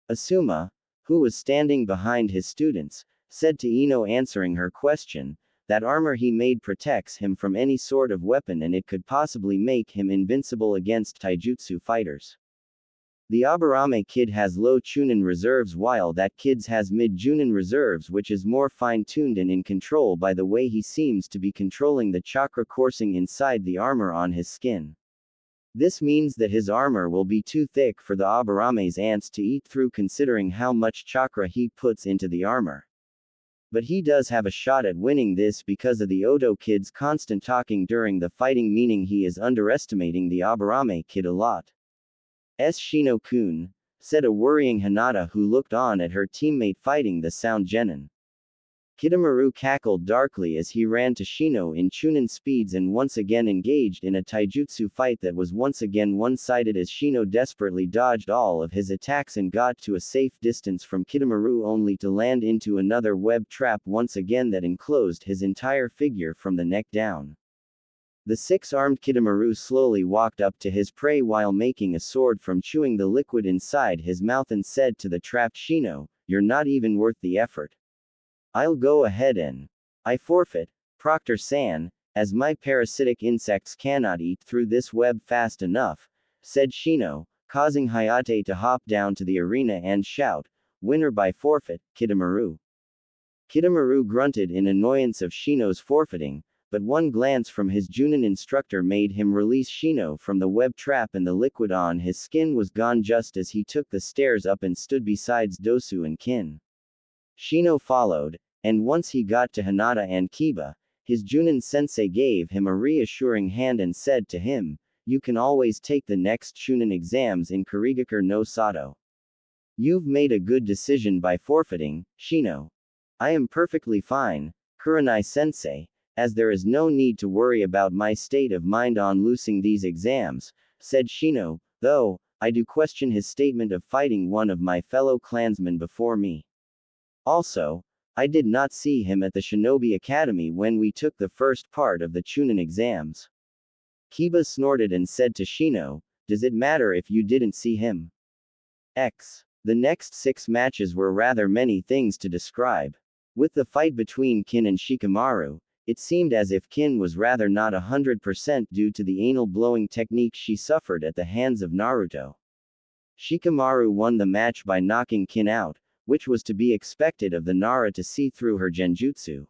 Asuma, who was standing behind his students, said to Ino, answering her question, that armor he made protects him from any sort of weapon and it could possibly make him invincible against taijutsu fighters. The Aburame kid has low Chunin reserves while that kid's has mid Junin reserves, which is more fine-tuned and in control by the way he seems to be controlling the chakra coursing inside the armor on his skin. This means that his armor will be too thick for the Aburame's ants to eat through, considering how much chakra he puts into the armor. But he does have a shot at winning this because of the Oto kid's constant talking during the fighting, meaning he is underestimating the Aburame kid a lot. Shino-kun, said a worrying Hinata, who looked on at her teammate fighting the sound genin. Kidomaru cackled darkly as he ran to Shino in Chunin speeds and once again engaged in a taijutsu fight that was once again one-sided as Shino desperately dodged all of his attacks and got to a safe distance from Kidomaru, only to land into another web trap once again that enclosed his entire figure from the neck down. The six-armed Kidomaru slowly walked up to his prey while making a sword from chewing the liquid inside his mouth and said to the trapped Shino, "You're not even worth the effort. I'll go ahead and I forfeit, Proctor-san, as my parasitic insects cannot eat through this web fast enough," said Shino, causing Hayate to hop down to the arena and shout, "Winner by forfeit, Kidomaru." Kidomaru grunted in annoyance of Shino's forfeiting, but one glance from his Junin instructor made him release Shino from the web trap and the liquid on his skin was gone just as he took the stairs up and stood beside Dosu and Kin. Shino followed, and once he got to Hinata and Kiba, his Junin sensei gave him a reassuring hand and said to him, "You can always take the next Chunin exams in Kurigakure no Sato. You've made a good decision by forfeiting, Shino." "I am perfectly fine, Kurenai sensei, as there is no need to worry about my state of mind on losing these exams," said Shino, "though, I do question his statement of fighting one of my fellow clansmen before me. Also, I did not see him at the Shinobi Academy when we took the first part of the Chunin exams." Kiba snorted and said to Shino, "Does it matter if you didn't see him?" The next 6 matches were rather many things to describe. With the fight between Kin and Shikamaru, it seemed as if Kin was rather not 100% due to the anal blowing technique she suffered at the hands of Naruto. Shikamaru won the match by knocking Kin out, which was to be expected of the Nara to see through her genjutsu.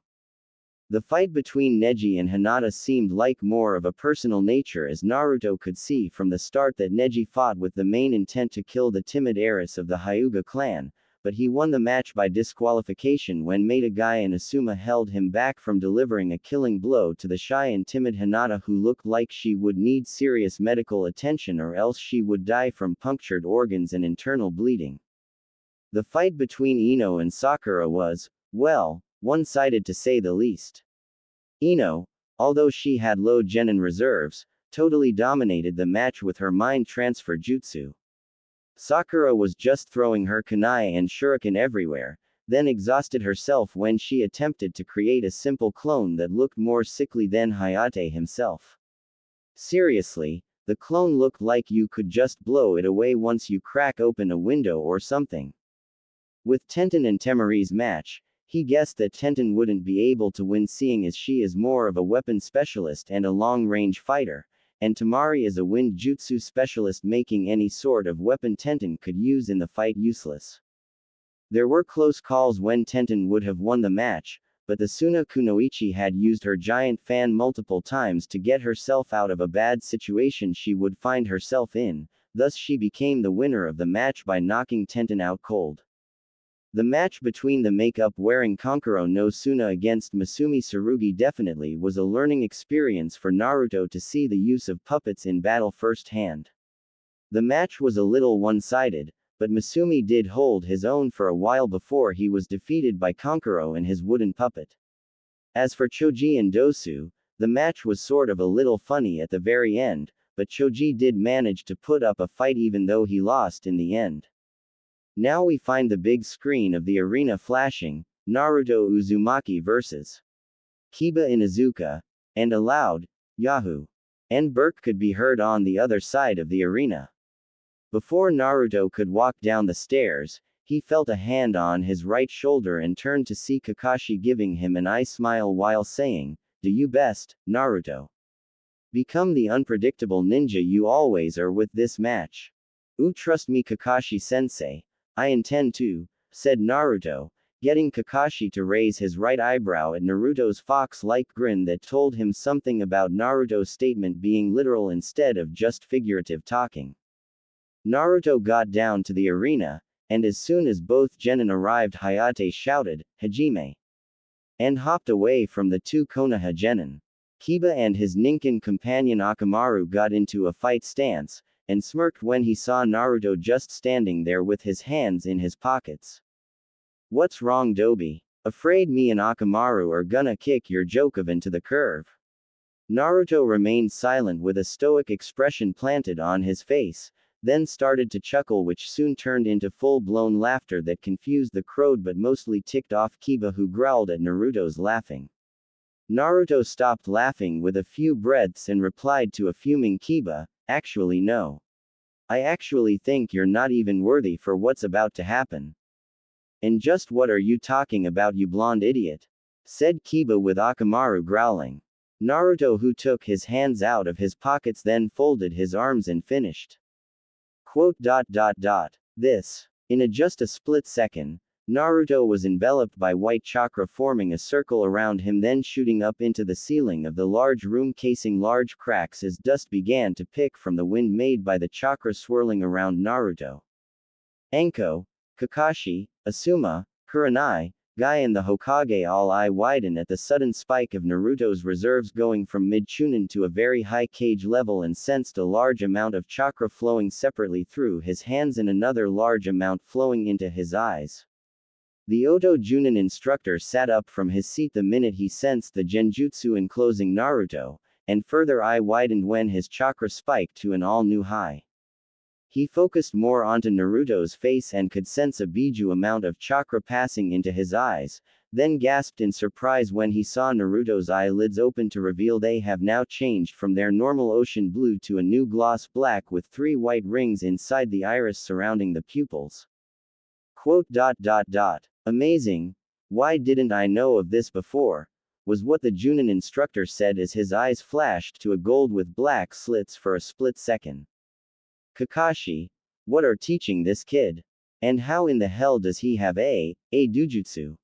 The fight between Neji and Hinata seemed like more of a personal nature, as Naruto could see from the start that Neji fought with the main intent to kill the timid heiress of the Hyuga clan, but he won the match by disqualification when Maeda and Asuma held him back from delivering a killing blow to the shy and timid Hinata, who looked like she would need serious medical attention or else she would die from punctured organs and internal bleeding. The fight between Ino and Sakura was, well, one-sided to say the least. Ino, although she had low genin reserves, totally dominated the match with her mind transfer jutsu. Sakura was just throwing her kunai and shuriken everywhere, then exhausted herself when she attempted to create a simple clone that looked more sickly than Hayate himself. Seriously, the clone looked like you could just blow it away once you crack open a window or something. With Tenten and Temari's match, he guessed that Tenten wouldn't be able to win seeing as she is more of a weapon specialist and a long-range fighter, and Temari is a wind jutsu specialist, making any sort of weapon Tenten could use in the fight useless. There were close calls when Tenten would have won the match, but the Suna Kunoichi had used her giant fan multiple times to get herself out of a bad situation she would find herself in, thus she became the winner of the match by knocking Tenten out cold. The match between the makeup-wearing Kankuro no Suna against Masumi Tsurugi definitely was a learning experience for Naruto to see the use of puppets in battle firsthand. The match was a little one-sided, but Masumi did hold his own for a while before he was defeated by Kankuro and his wooden puppet. As for Choji and Dosu, the match was sort of a little funny at the very end, but Choji did manage to put up a fight even though he lost in the end. Now we find the big screen of the arena flashing, Naruto Uzumaki vs. Kiba Inuzuka, and a loud, Yahoo! And Burke could be heard on the other side of the arena. Before Naruto could walk down the stairs, he felt a hand on his right shoulder and turned to see Kakashi giving him an eye smile while saying, "Do you best, Naruto. Become the unpredictable ninja you always are with this match. Trust me Kakashi-sensei, I intend to," said Naruto, getting Kakashi to raise his right eyebrow at Naruto's fox-like grin that told him something about Naruto's statement being literal instead of just figurative talking. Naruto got down to the arena, and as soon as both genin arrived Hayate shouted, "Hajime!" and hopped away from the two Konoha genin. Kiba and his Ninken companion Akamaru got into a fight stance, and smirked when he saw Naruto just standing there with his hands in his pockets. "What's wrong, Dobi? Afraid me and Akamaru are gonna kick your Jokovan into the curve?" Naruto remained silent with a stoic expression planted on his face, then started to chuckle, which soon turned into full-blown laughter that confused the crowd but mostly ticked off Kiba, who growled at Naruto's laughing. Naruto stopped laughing with a few breaths and replied to a fuming Kiba, "Actually no. I actually think you're not even worthy for what's about to happen." "And just what are you talking about, you blonde idiot?" said Kiba with Akamaru growling. Naruto, who took his hands out of his pockets, then folded his arms and finished. This. In just a split second, Naruto was enveloped by white chakra forming a circle around him, then shooting up into the ceiling of the large room, casing large cracks as dust began to pick from the wind made by the chakra swirling around Naruto. Anko, Kakashi, Asuma, Kurenai, Guy and the Hokage all eye widen at the sudden spike of Naruto's reserves going from mid-chunin to a very high cage level, and sensed a large amount of chakra flowing separately through his hands and another large amount flowing into his eyes. The Oto Junin instructor sat up from his seat the minute he sensed the genjutsu enclosing Naruto, and further eye widened when his chakra spiked to an all-new high. He focused more onto Naruto's face and could sense a biju amount of chakra passing into his eyes, then gasped in surprise when he saw Naruto's eyelids open to reveal they have now changed from their normal ocean blue to a new gloss black with 3 white rings inside the iris surrounding the pupils. "Amazing. Why didn't I know of this before?" was what the Junin instructor said as his eyes flashed to a gold with black slits for a split second. "Kakashi, what are teaching this kid? And how in the hell does he have a dujutsu?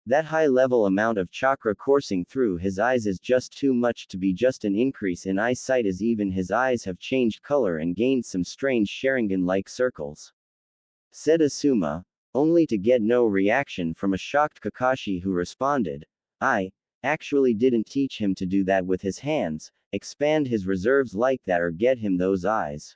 That high-level amount of chakra coursing through his eyes is just too much to be just an increase in eyesight, as even his eyes have changed color and gained some strange Sharingan-like circles," said Asuma, only to get no reaction from a shocked Kakashi, who responded, "I actually didn't teach him to do that with his hands, expand his reserves like that or get him those eyes.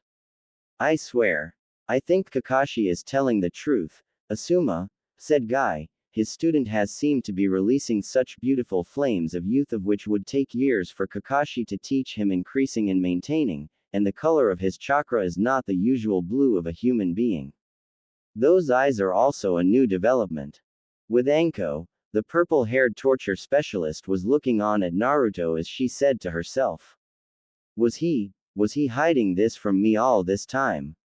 I swear. I think Kakashi is telling the truth, Asuma," said Guy, his student has seemed to be releasing such beautiful flames of youth of which would take years for Kakashi to teach him increasing and maintaining, and the color of his chakra is not the usual blue of a human being. Those eyes are also a new development. With Anko, the purple-haired torture specialist was looking on at Naruto as she said to herself. Was he hiding this from me all this time?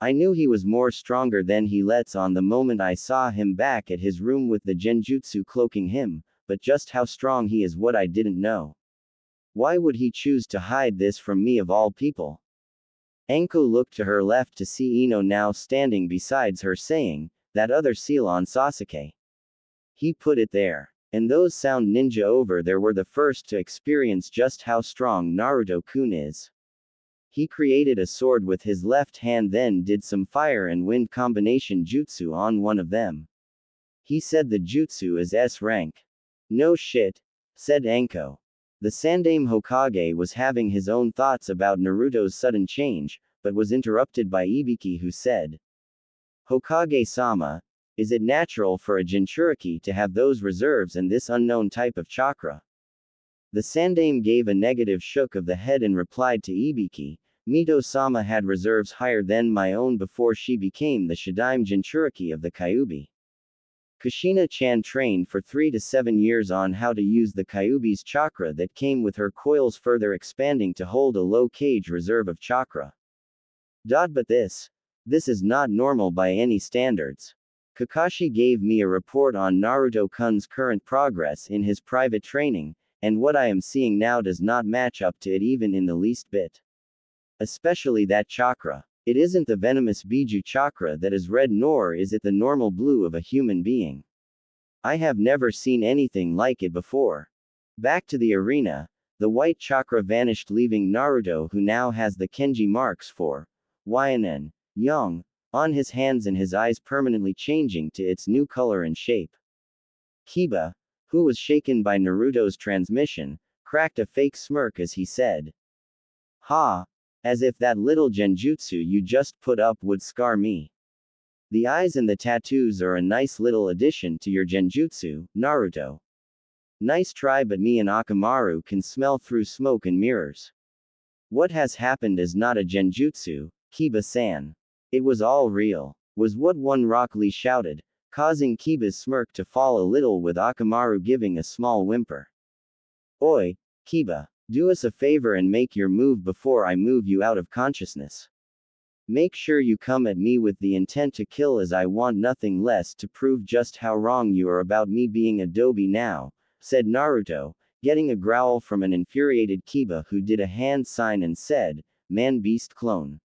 I knew he was more stronger than he lets on the moment I saw him back at his room with the genjutsu cloaking him, but just how strong he is what I didn't know. Why would he choose to hide this from me of all people? Anko looked to her left to see Ino now standing besides her saying, that other seal on Sasuke. He put it there. And those sound ninja over there were the first to experience just how strong Naruto-kun is. He created a sword with his left hand, then did some fire and wind combination jutsu on one of them. He said the jutsu is S rank. No shit, said Anko. The Sandaime Hokage was having his own thoughts about Naruto's sudden change, but was interrupted by Ibiki who said, Hokage-sama, is it natural for a Jinchuriki to have those reserves and this unknown type of chakra? The Sandaime gave a negative shook of the head and replied to Ibiki, Mito-sama had reserves higher than my own before she became the Shidaime Jinchuriki of the Kyuubi. Kushina-chan trained for 3 to 7 years on how to use the Kyuubi's chakra that came with her coils, further expanding to hold a low cage reserve of chakra. But this is not normal by any standards. Kakashi gave me a report on Naruto-kun's current progress in his private training, and what I am seeing now does not match up to it even in the least bit. Especially that chakra. It isn't the venomous Biju chakra that is red, nor is it the normal blue of a human being. I have never seen anything like it before. Back to the arena, the white chakra vanished, leaving Naruto, who now has the Kenji marks for Ynen, young, on his hands and his eyes permanently changing to its new color and shape. Kiba, who was shaken by Naruto's transmission, cracked a fake smirk as he said, Ha! As if that little genjutsu you just put up would scar me. The eyes and the tattoos are a nice little addition to your genjutsu, Naruto. Nice try, but me and Akamaru can smell through smoke and mirrors. What has happened is not a genjutsu, Kiba-san. It was all real, was what one Rock Lee shouted, causing Kiba's smirk to fall a little, with Akamaru giving a small whimper. Oi, Kiba. Do us a favor and make your move before I move you out of consciousness. Make sure you come at me with the intent to kill, as I want nothing less to prove just how wrong you are about me being a dobi now, said Naruto, getting a growl from an infuriated Kiba, who did a hand sign and said, Man-beast clone.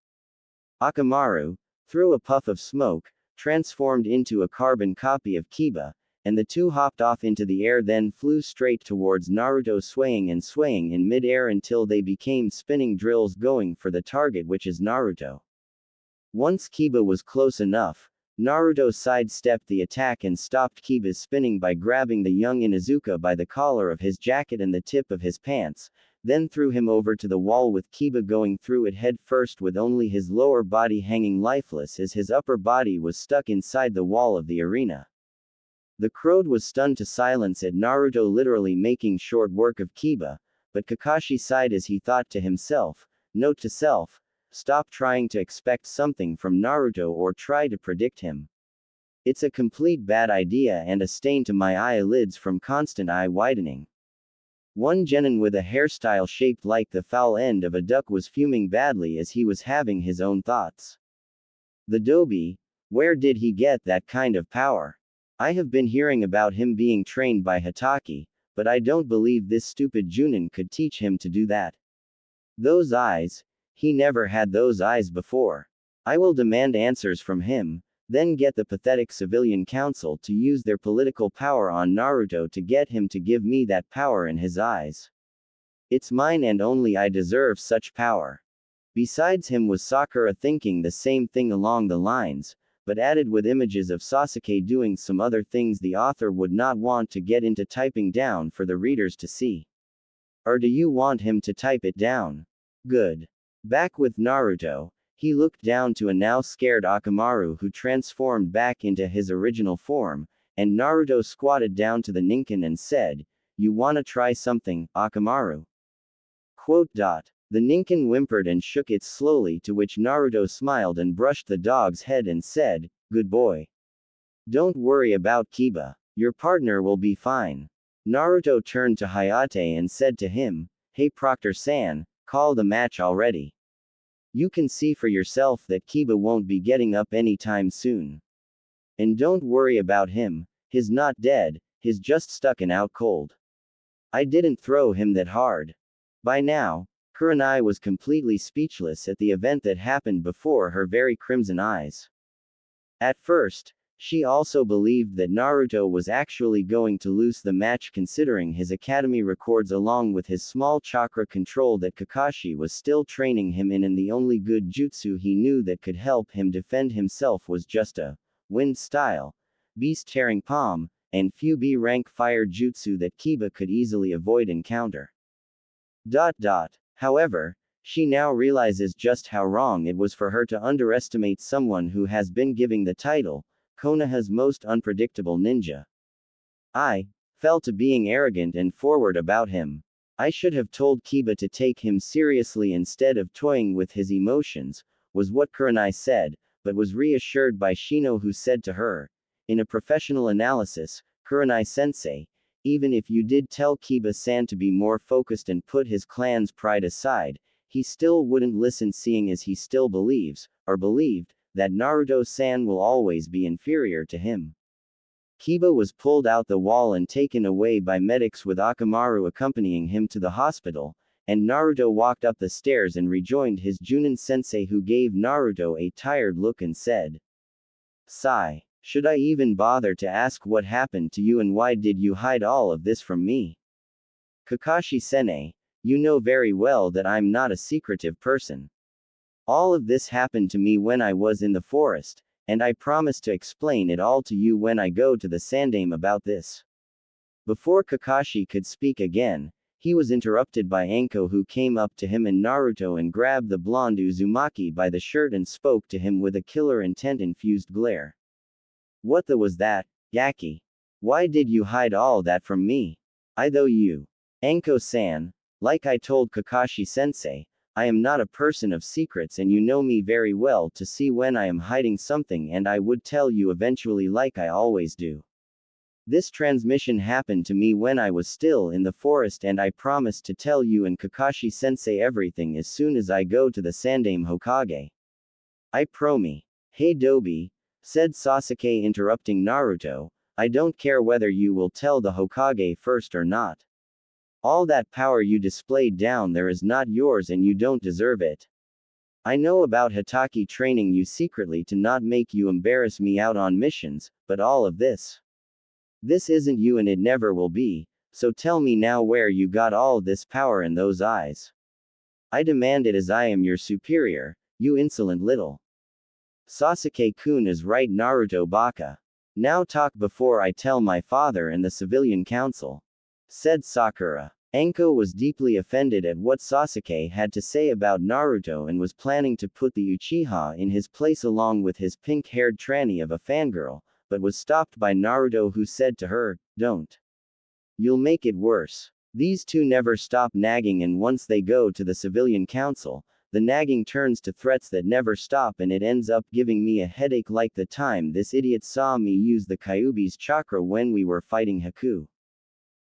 Akamaru, through a puff of smoke, transformed into a carbon copy of Kiba, and the two hopped off into the air, then flew straight towards Naruto, swaying and swaying in mid-air until they became spinning drills going for the target, which is Naruto. Once Kiba was close enough, Naruto sidestepped the attack and stopped Kiba's spinning by grabbing the young Inuzuka by the collar of his jacket and the tip of his pants, then threw him over to the wall, with Kiba going through it head first, with only his lower body hanging lifeless as his upper body was stuck inside the wall of the arena. The crowd was stunned to silence at Naruto literally making short work of Kiba, but Kakashi sighed as he thought to himself, note to self, stop trying to expect something from Naruto or try to predict him. It's a complete bad idea and a stain to my eyelids from constant eye widening. One genin with a hairstyle shaped like the foul end of a duck was fuming badly as he was having his own thoughts. The Dobi, where did he get that kind of power? I have been hearing about him being trained by Hatake, but I don't believe this stupid Junin could teach him to do that. Those eyes, he never had those eyes before. I will demand answers from him, then get the pathetic civilian council to use their political power on Naruto to get him to give me that power in his eyes. It's mine and only I deserve such power. Besides him was Sakura thinking the same thing along the lines, but added with images of Sasuke doing some other things the author would not want to get into typing down for the readers to see. Or do you want him to type it down? Good. Back with Naruto, he looked down to a now scared Akamaru, who transformed back into his original form, and Naruto squatted down to the Ninken and said, "You wanna try something, Akamaru?" Quote. The Ninken whimpered and shook it slowly, to which Naruto smiled and brushed the dog's head and said, "Good boy. Don't worry about Kiba. Your partner will be fine." Naruto turned to Hayate and said to him, "Hey Proctor-san, call the match already. You can see for yourself that Kiba won't be getting up anytime soon. And don't worry about him, he's not dead, he's just stuck and out cold. I didn't throw him that hard." By now, Kurenai was completely speechless at the event that happened before her very crimson eyes. At first, she also believed that Naruto was actually going to lose the match, considering his academy records along with his small chakra control that Kakashi was still training him in, and the only good jutsu he knew that could help him defend himself was just a wind style, beast tearing palm, and few B-rank fire jutsu that Kiba could easily avoid and counter. However, she now realizes just how wrong it was for her to underestimate someone who has been given the title Konoha's most unpredictable ninja. I fell to being arrogant and forward about him. I should have told Kiba to take him seriously instead of toying with his emotions, was what Kurenai said, but was reassured by Shino, who said to her, in a professional analysis, "Kurenai-sensei, even if you did tell Kiba-san to be more focused and put his clan's pride aside, he still wouldn't listen, seeing as he still believes, or believed, that Naruto-san will always be inferior to him." Kiba was pulled out the wall and taken away by medics, with Akamaru accompanying him to the hospital, and Naruto walked up the stairs and rejoined his Junin-sensei, who gave Naruto a tired look and said, "Sigh. Should I even bother to ask what happened to you, and why did you hide all of this from me? Kakashi-sensei, you know very well that I'm not a secretive person. All of this happened to me when I was in the forest, and I promise to explain it all to you when I go to the Sandaime about this." Before Kakashi could speak again, he was interrupted by Anko, who came up to him and Naruto and grabbed the blonde Uzumaki by the shirt and spoke to him with a killer intent-infused glare. "What the was that, Gaki? Why did you hide all that from me? Though you, Anko-san, like I told Kakashi-sensei, I am not a person of secrets, and you know me very well to see when I am hiding something, and I would tell you eventually, like I always do. This transmission happened to me when I was still in the forest, and I promised to tell you and Kakashi-sensei everything as soon as I go to the Sandaime Hokage. I promise." "Hey Dobi," said Sasuke, interrupting Naruto, "I don't care whether you will tell the Hokage first or not. All that power you displayed down there is not yours, and you don't deserve it. I know about Hatake training you secretly to not make you embarrass me out on missions, but all of this isn't you, and it never will be, so tell me now where you got all this power and those eyes. I demand it, as I am your superior, you insolent little." "Sasuke-kun is right, Naruto Baka. Now talk before I tell my father and the civilian council," said Sakura. Anko was deeply offended at what Sasuke had to say about Naruto and was planning to put the Uchiha in his place along with his pink-haired tranny of a fangirl, but was stopped by Naruto, who said to her, "Don't. You'll make it worse." These two never stop nagging, and once they go to the civilian council, the nagging turns to threats that never stop, and it ends up giving me a headache, like the time this idiot saw me use the Kyuubi's chakra when we were fighting Haku.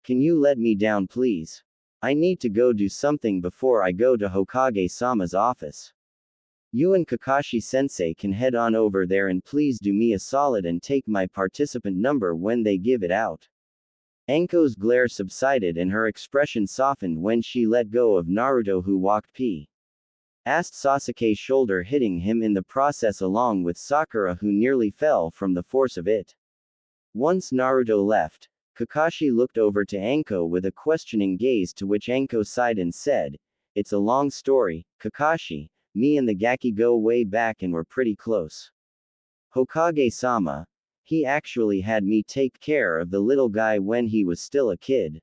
"Can you let me down, please? I need to go do something before I go to Hokage-sama's office. You and Kakashi-sensei can head on over there, and please do me a solid and take my participant number when they give it out." Anko's glare subsided and her expression softened when she let go of Naruto, who walked past Sasuke's shoulder, hitting him in the process, along with Sakura, who nearly fell from the force of it. Once Naruto left, Kakashi looked over to Anko with a questioning gaze, to which Anko sighed and said, "It's a long story, Kakashi. Me and the Gaki go way back and were pretty close. Hokage-sama, he actually had me take care of the little guy when he was still a kid."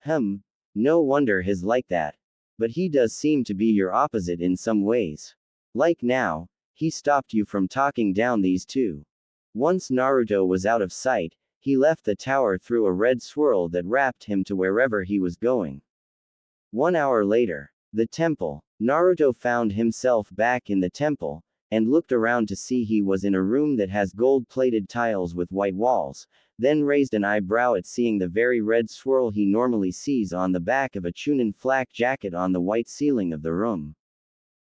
No wonder he's like that. But he does seem to be your opposite in some ways. Like now, he stopped you from talking down these two. Once Naruto was out of sight, he left the tower through a red swirl that wrapped him to wherever he was going. 1 hour later. The temple. Naruto found himself back in the temple, and looked around to see he was in a room that has gold-plated tiles with white walls, then raised an eyebrow at seeing the very red swirl he normally sees on the back of a Chunin flak jacket on the white ceiling of the room.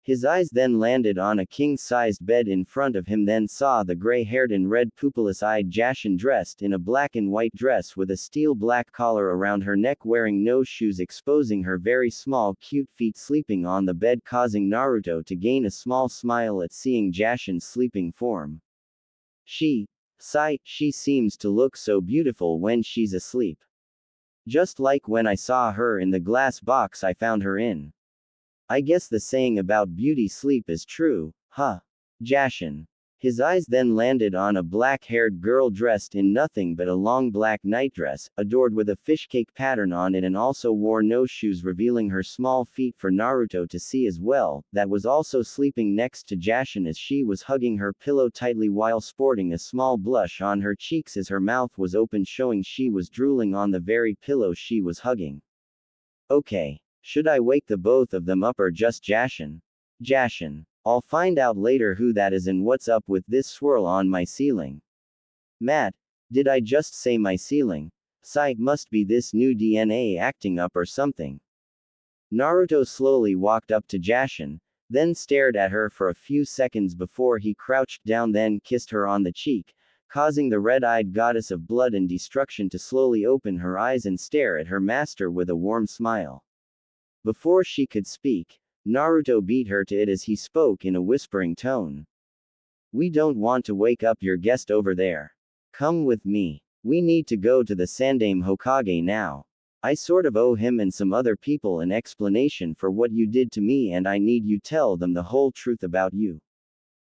His eyes then landed on a king-sized bed in front of him, then saw the gray-haired and red pupilless-eyed Jashin dressed in a black and white dress with a steel black collar around her neck, wearing no shoes, exposing her very small cute feet, sleeping on the bed, causing Naruto to gain a small smile at seeing Jashin's sleeping form. She seems to look so beautiful when she's asleep. Just like when I saw her in the glass box I found her in. I guess the saying about beauty sleep is true, huh? Jashin. His eyes then landed on a black-haired girl dressed in nothing but a long black nightdress, adored with a fishcake pattern on it, and also wore no shoes, revealing her small feet for Naruto to see as well, that was also sleeping next to Jashin as she was hugging her pillow tightly while sporting a small blush on her cheeks as her mouth was open, showing she was drooling on the very pillow she was hugging. Okay. Should I wake the both of them up or just Jashin? Jashin. I'll find out later who that is and what's up with this swirl on my ceiling. Matt, did I just say my ceiling? Must be this new DNA acting up or something. Naruto slowly walked up to Jashin, then stared at her for a few seconds before he crouched down, then kissed her on the cheek, causing the red-eyed goddess of blood and destruction to slowly open her eyes and stare at her master with a warm smile. Before she could speak, Naruto beat her to it as he spoke in a whispering tone. We don't want to wake up your guest over there. Come with me. We need to go to the Sandaime Hokage now. I sort of owe him and some other people an explanation for what you did to me, and I need you tell them the whole truth about you.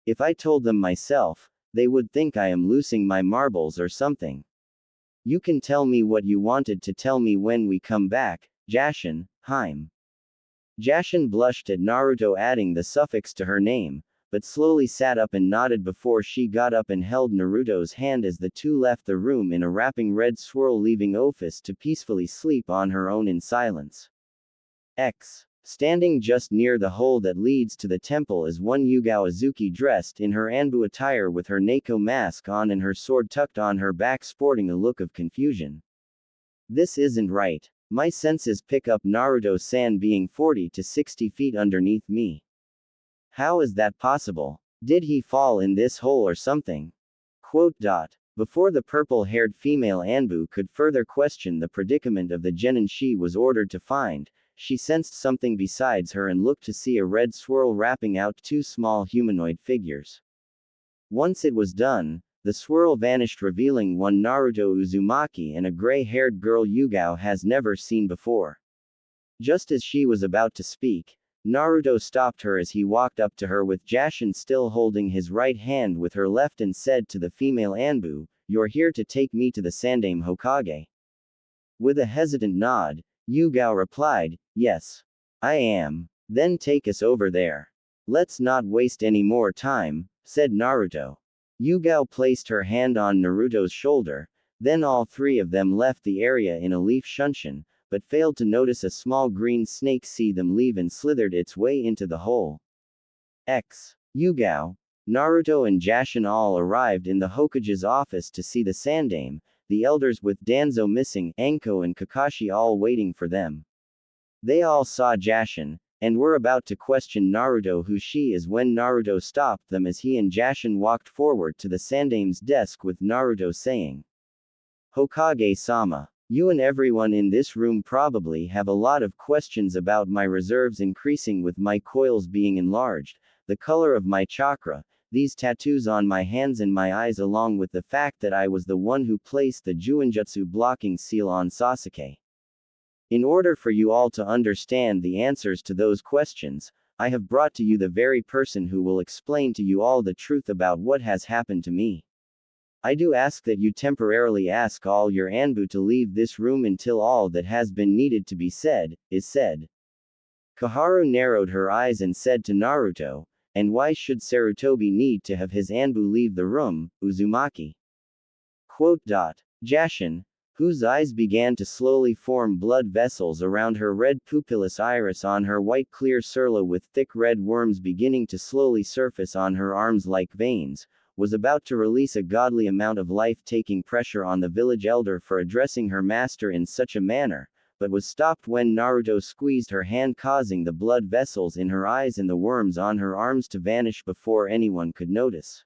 If I told them myself, they would think I am losing my marbles or something. You can tell me what you wanted to tell me when we come back, Jashin, Harem. Jashin blushed at Naruto adding the suffix to her name, but slowly sat up and nodded before she got up and held Naruto's hand as the two left the room in a wrapping red swirl, leaving Office to peacefully sleep on her own in silence. Standing just near the hole that leads to the temple is one Yugao Azuki dressed in her Anbu attire with her Neko mask on and her sword tucked on her back, sporting a look of confusion. This isn't right. My senses pick up Naruto-san being 40 to 60 feet underneath me. How is that possible? Did he fall in this hole or something? Before the purple-haired female Anbu could further question the predicament of the genin she was ordered to find, she sensed something besides her and looked to see a red swirl wrapping out two small humanoid figures. Once it was done, the swirl vanished, revealing one Naruto Uzumaki and a gray-haired girl Yugao has never seen before. Just as she was about to speak, Naruto stopped her as he walked up to her with Jashin still holding his right hand with her left and said to the female Anbu, "You're here to take me to the Sandaime Hokage?" With a hesitant nod, Yugao replied, "Yes. I am." "Then take us over there. Let's not waste any more time," said Naruto. Yugao placed her hand on Naruto's shoulder, then all three of them left the area in a leaf shunshin, but failed to notice a small green snake see them leave and slithered its way into the hole. Yugao, Naruto and Jashin all arrived in the Hokage's office to see the Sandaime, the elders with Danzo missing, Anko and Kakashi all waiting for them. They all saw Jashin, and were about to question Naruto who she is when Naruto stopped them as he and Jashin walked forward to the Sandaime's desk with Naruto saying, "Hokage-sama, you and everyone in this room probably have a lot of questions about my reserves increasing with my coils being enlarged, the color of my chakra, these tattoos on my hands and my eyes, along with the fact that I was the one who placed the Juinjutsu blocking seal on Sasuke. In order for you all to understand the answers to those questions, I have brought to you the very person who will explain to you all the truth about what has happened to me. I do ask that you temporarily ask all your Anbu to leave this room until all that has been needed to be said, is said." Koharu narrowed her eyes and said to Naruto, "And why should Sarutobi need to have his Anbu leave the room, Uzumaki?" Jashin, whose eyes began to slowly form blood vessels around her red pupilless iris on her white clear surla with thick red worms beginning to slowly surface on her arms like veins, was about to release a godly amount of life-taking pressure on the village elder for addressing her master in such a manner, but was stopped when Naruto squeezed her hand, causing the blood vessels in her eyes and the worms on her arms to vanish before anyone could notice.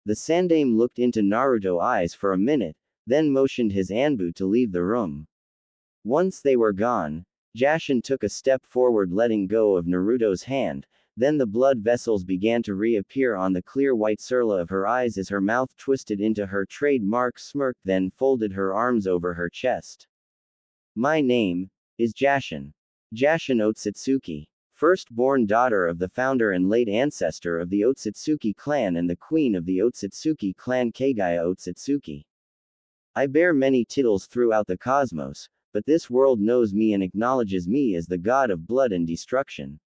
The Sandaime looked into Naruto's eyes for a minute, then motioned his Anbu to leave the room. Once they were gone, Jashin took a step forward, letting go of Naruto's hand. Then the blood vessels began to reappear on the clear white surla of her eyes as her mouth twisted into her trademark smirk, then folded her arms over her chest. My name is Jashin. Jashin Otsutsuki, first-born daughter of the founder and late ancestor of the Otsutsuki clan and the queen of the Otsutsuki clan Kagaya Otsutsuki. I bear many titles throughout the cosmos, but this world knows me and acknowledges me as the god of blood and destruction.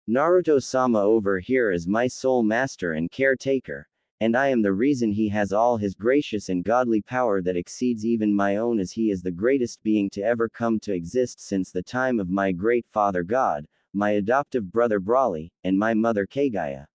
Naruto-sama over here is my sole master and caretaker, and I am the reason he has all his gracious and godly power that exceeds even my own, as he is the greatest being to ever come to exist since the time of my great father God, my adoptive brother Brawly, and my mother Kagaya.